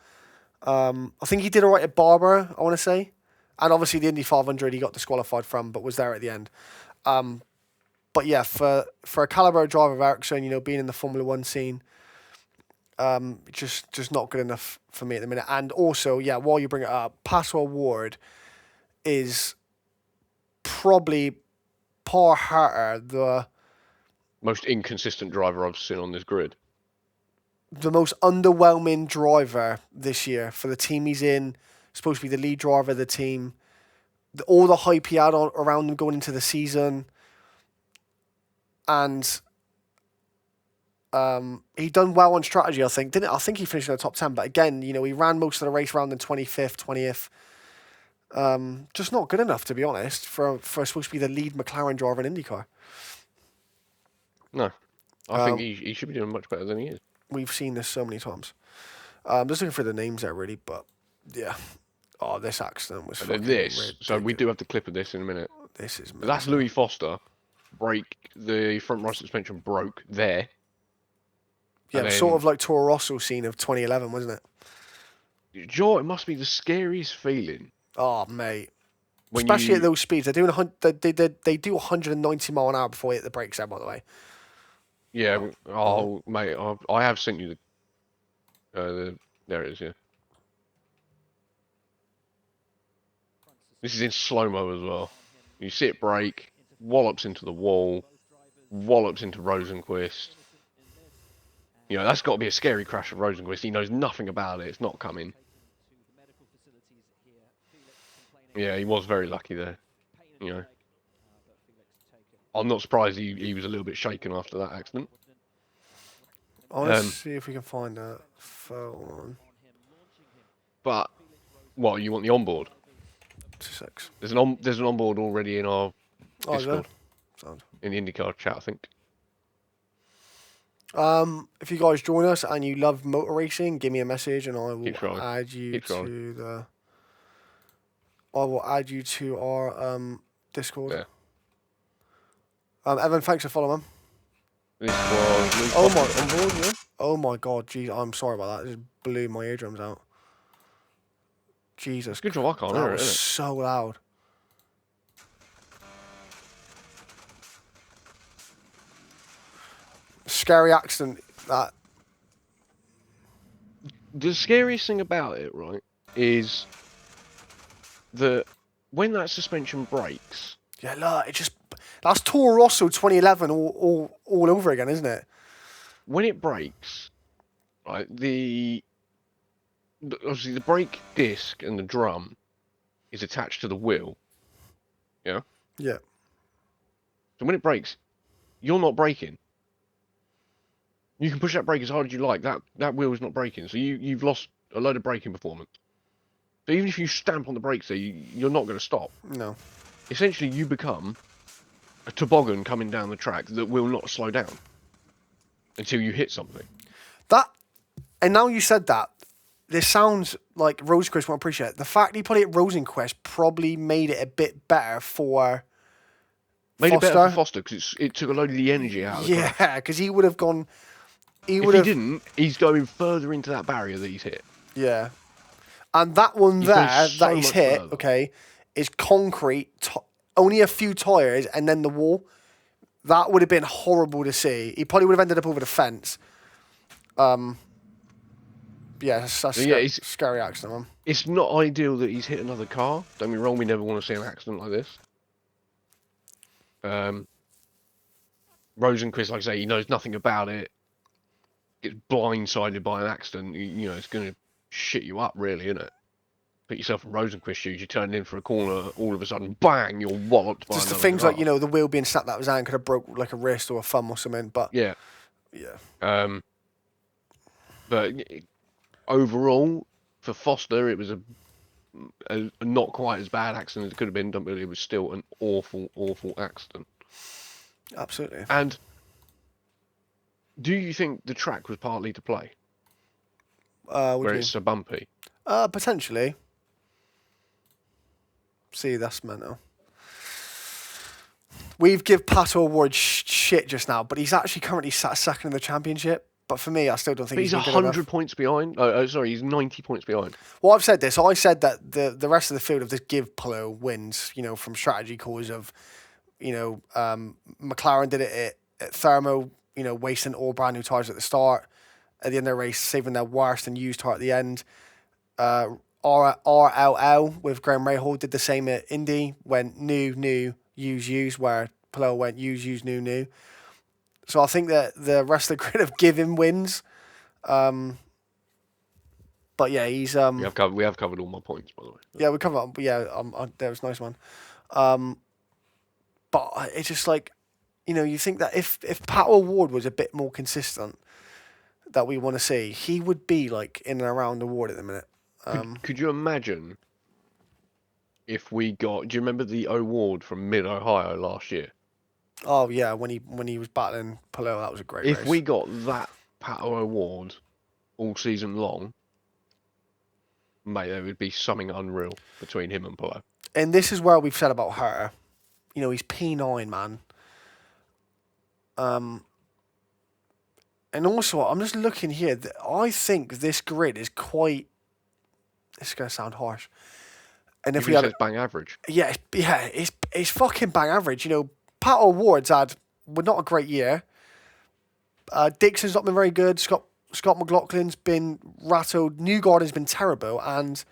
I think he did all right at Barber, I want to say. And obviously the Indy 500 he got disqualified from, but was there at the end. But yeah, for a caliber driver of Ericsson, being in the Formula One scene, just not good enough for me at the minute. And also, yeah, while you bring it up, Pato O'Ward is probably par Harter most inconsistent driver I've seen on this grid. The most underwhelming driver this year for the team he's in. Supposed to be the lead driver of the team. All the hype he had around him going into the season. And he done well on strategy, I think. Didn't it? I think he finished in the top 10. But again, he ran most of the race around in 25th, 20th. Just not good enough, to be honest, for supposed to be the lead McLaren driver in IndyCar. No. I think he should be doing much better than he is. We've seen this so many times. Just looking for the names there, really, but yeah. Oh, this accident was fucking ridiculous. So we do have the clip of this in a minute. This is But that's Louis Foster. The front right suspension broke there. Yeah, it was sort of like Toro Rosso scene of 2011, wasn't it? Joe, it must be the scariest feeling. Oh, mate. Especially at those speeds. They're doing they do 190 mile an hour before they hit the brakes there, by the way. Yeah. Oh, mate, I have sent you there it is, yeah. This is in slow-mo as well. You see it brake, wallops into the wall, wallops into Rosenquist. That's got to be a scary crash for Rosenquist. He knows nothing about it. It's not coming. Yeah, he was very lucky there. I'm not surprised he was a little bit shaken after that accident. Oh, let's see if we can find that photo on. But, what, you want the onboard? 6. There's an onboard already in our Discord. In the IndyCar chat, I think. If you guys join us and you love motor racing, give me a message and I will add you to the. I will add you to our Discord. Yeah. Evan, thanks for following. This was onboard, yeah. Oh my god, geez, I'm sorry about that. It just blew my eardrums out. Jesus. Good job, I can't hear it, isn't it? So loud. Scary accident. That. The scariest thing about it, right, is that when that suspension breaks. Yeah, look, that's Toro Rosso 2011 all over again, isn't it? When it breaks, right, obviously the brake disc and the drum is attached to the wheel. Yeah? Yeah. So when it breaks, you're not braking. You can push that brake as hard as you like. That wheel is not braking. So you've lost a load of braking performance. So even if you stamp on the brakes there, you're not going to stop. No. Essentially, you become a toboggan coming down the track that will not slow down until you hit something. And now you said that, this sounds like Rosenquist won't appreciate it. The fact he put it at Rosenquist probably made it a bit better for Foster. It better for Foster because it took a load of the energy out of the crash. Yeah, because he would have gone... If he didn't, he's going further into that barrier that he's hit. Yeah. And that one that he's hit, further. okay, is concrete, only a few tyres, and then the wall. That would have been horrible to see. He probably would have ended up over the fence. Yeah, that's a scary accident, man. It's not ideal that he's hit another car. Don't get me wrong, we never want to see an accident like this. Rosenquist, like I say, he knows nothing about it. Gets blindsided by an accident. It's going to shit you up, really, isn't it? Put yourself in Rosenquist shoes, you're turning in for a corner, all of a sudden, bang, you're walloped by just the another things car. like, the wheel being snapped out of his hand could have broke like a wrist or a thumb or something, but... Yeah. Yeah. But overall, for Foster, it was a not quite as bad accident as it could have been, but it was still an awful, awful accident. Absolutely. And do you think the track was partly to play? Where it's so bumpy? Potentially. See, that's mental. We've give Pato Award shit just now, but he's actually currently sat second in the championship. But for me, I still don't think he's 100 points behind. Sorry, he's 90 points behind. Well, I've said this. I said that the rest of the field of this give Polo wins, from strategy calls of, McLaren did it at Thermo, wasting all brand new tyres at the start. At the end of the race, saving their worst and used tyre at the end. RLL with Graham Rahal did the same at Indy, went new, use, where Polo went use, new. So I think that the rest of the grid have given wins. But yeah, he's We have covered all my points, by the way. yeah, we cover. But yeah, that was nice, man. But it's just like, you think that if Pat O'Ward was a bit more consistent, that we want to see, he would be like in and around the Ward at the minute. Could you imagine if we got? Do you remember the award from Mid Ohio last year? Oh yeah, when he was battling Palou, that was a great race. If we got that Pato Award all season long, mate, there would be something unreal between him and Palou. And this is where we've said about her. He's P9, man. And also, I'm just looking here. I think this grid is quite. This is gonna sound harsh. And if we had bang average, it's fucking bang average. Pat O'Ward's had not a great year. Dixon's not been very good. Scott McLaughlin's been rattled. Newgarden's been terrible, and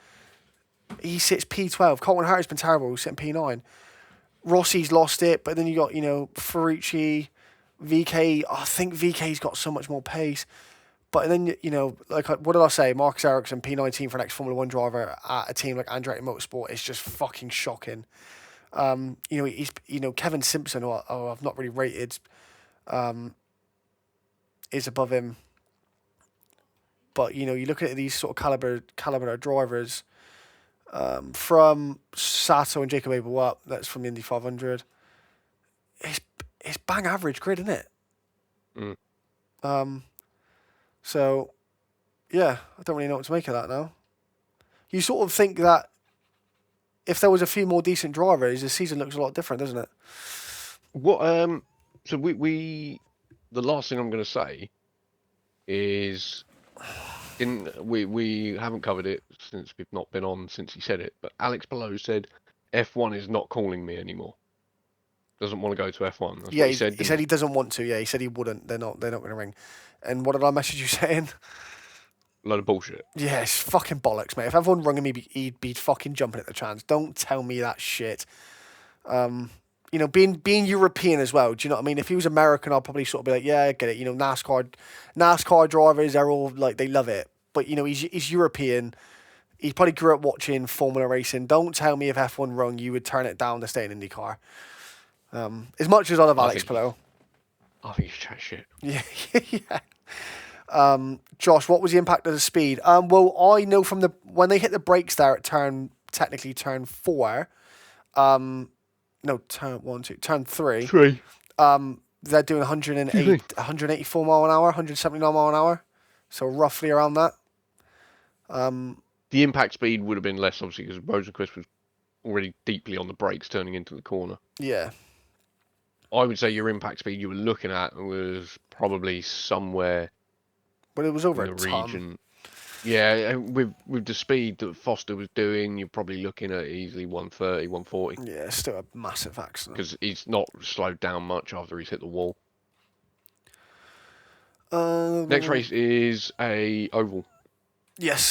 he sits P12. Colton Hart's been terrible, sitting P9. Rossi's lost it, but then you got Ferrucci, VK. I think VK's got so much more pace. But then what did I say? Marcus Ericsson, P19 for an ex-Formula 1 driver at a team like Andretti Motorsport is just fucking shocking. He's Kevin Simpson, who I've not really rated, is above him. But you look at these sort of caliber of drivers, from Sato and Jacob Abel up. That's from the Indy 500. It's bang average grid, isn't it? So, yeah, I don't really know what to make of that now. You sort of think that if there was a few more decent drivers, the season looks a lot different, doesn't it? What? So the last thing I'm going to say is, we haven't covered it since we've not been on since he said it, but Alex Palou said F1 is not calling me anymore. Doesn't want to go to F1. That's what he said. He said he doesn't want to. Yeah, he said he wouldn't. They're not going to ring. And what did I message you saying? Load of bullshit. Yeah, it's fucking bollocks, mate. If everyone rung him, he'd be fucking jumping at the chance. Don't tell me that shit. Being European as well. Do you know what I mean? If he was American, I'd probably sort of be like, yeah, I get it. NASCAR drivers, they're all like, they love it. But he's European. He probably grew up watching Formula racing. Don't tell me if F1 rung, you would turn it down to stay in IndyCar. As much as I love Alex Palou. I think he's chat shit. Yeah, yeah. Josh, what was the impact of the speed? Well, I know from when they hit the brakes there at turn 4. Turn 3. 3. They're doing 184 mile an hour, 179 mile an hour. So roughly around that. The impact speed would have been less, obviously, because Rosenquist was already deeply on the brakes turning into the corner. Yeah. I would say your impact speed you were looking at was probably somewhere. But it was over in a the ton. region. Yeah, with the speed that Foster was doing, you're probably looking at easily 130, 140. Yeah, it's still a massive accident. Because he's not slowed down much after he's hit the wall. Next race is a oval. Yes.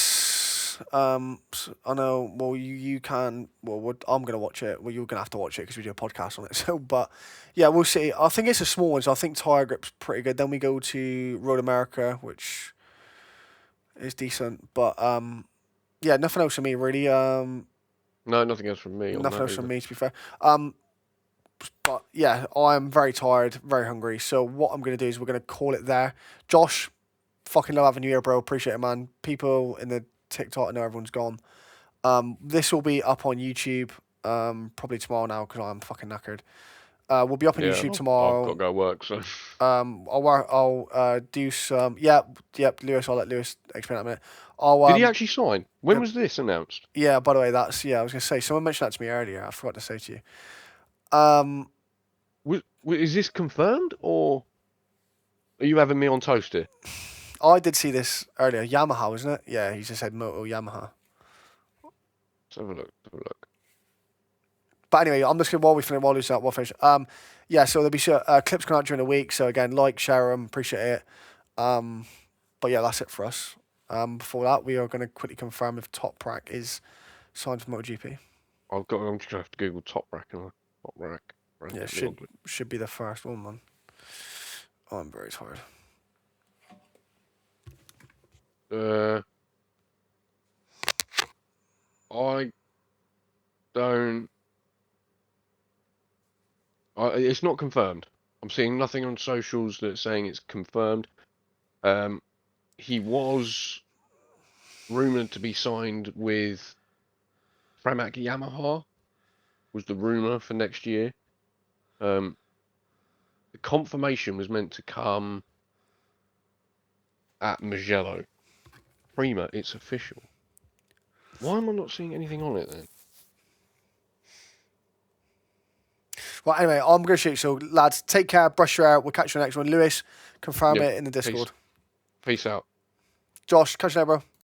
So I know. Well, you can. Well, I'm gonna watch it. Well, you're gonna have to watch it because we do a podcast on it. So, but yeah, we'll see. I think it's a small one, so I think tire grip's pretty good. Then we go to Road America, which is decent. But yeah, nothing else from me really. No, nothing else from me. Nothing else from me, to be fair. But yeah, I'm very tired, very hungry. So what I'm gonna do is we're gonna call it there. Josh, fucking love having you here, bro. Appreciate it, man. People in the TikTok, I know everyone's gone. This will be up on YouTube probably tomorrow now because I'm fucking knackered. We'll be up on YouTube tomorrow. I've got to go work, so. I'll do some. Yep. Lewis, I'll let Lewis explain that in a minute. Did he actually sign? When was this announced? Yeah. By the way, I was gonna say someone mentioned that to me earlier. I forgot to say to you. Is this confirmed or are you having me on toast here? I did see this earlier. Yamaha, wasn't it? Yeah, he just said Moto Yamaha. Let's have a look. But anyway, I'm just going to, while Lucy's out, we'll finish. Yeah, so there'll be clips coming out during the week. So again, share them, appreciate it. But yeah, that's it for us. Before that, we are going to quickly confirm if Top Rack is signed for MotoGP. I'm just going to have to Google Top Rack and Top Rack. Yeah, should be the first one, man. Oh, I'm very tired. I don't. It's not confirmed. I'm seeing nothing on socials that's saying it's confirmed. He was rumored to be signed with Pramac Yamaha. Was the rumor for next year. The confirmation was meant to come at Mugello. Prima, it's official. Why am I not seeing anything on it then? Well, anyway, I'm going to shoot. So, lads, take care. Brush your hair. We'll catch you on the next one. Lewis, confirm Yep, it in the Discord. Peace out. Josh, catch you later, bro.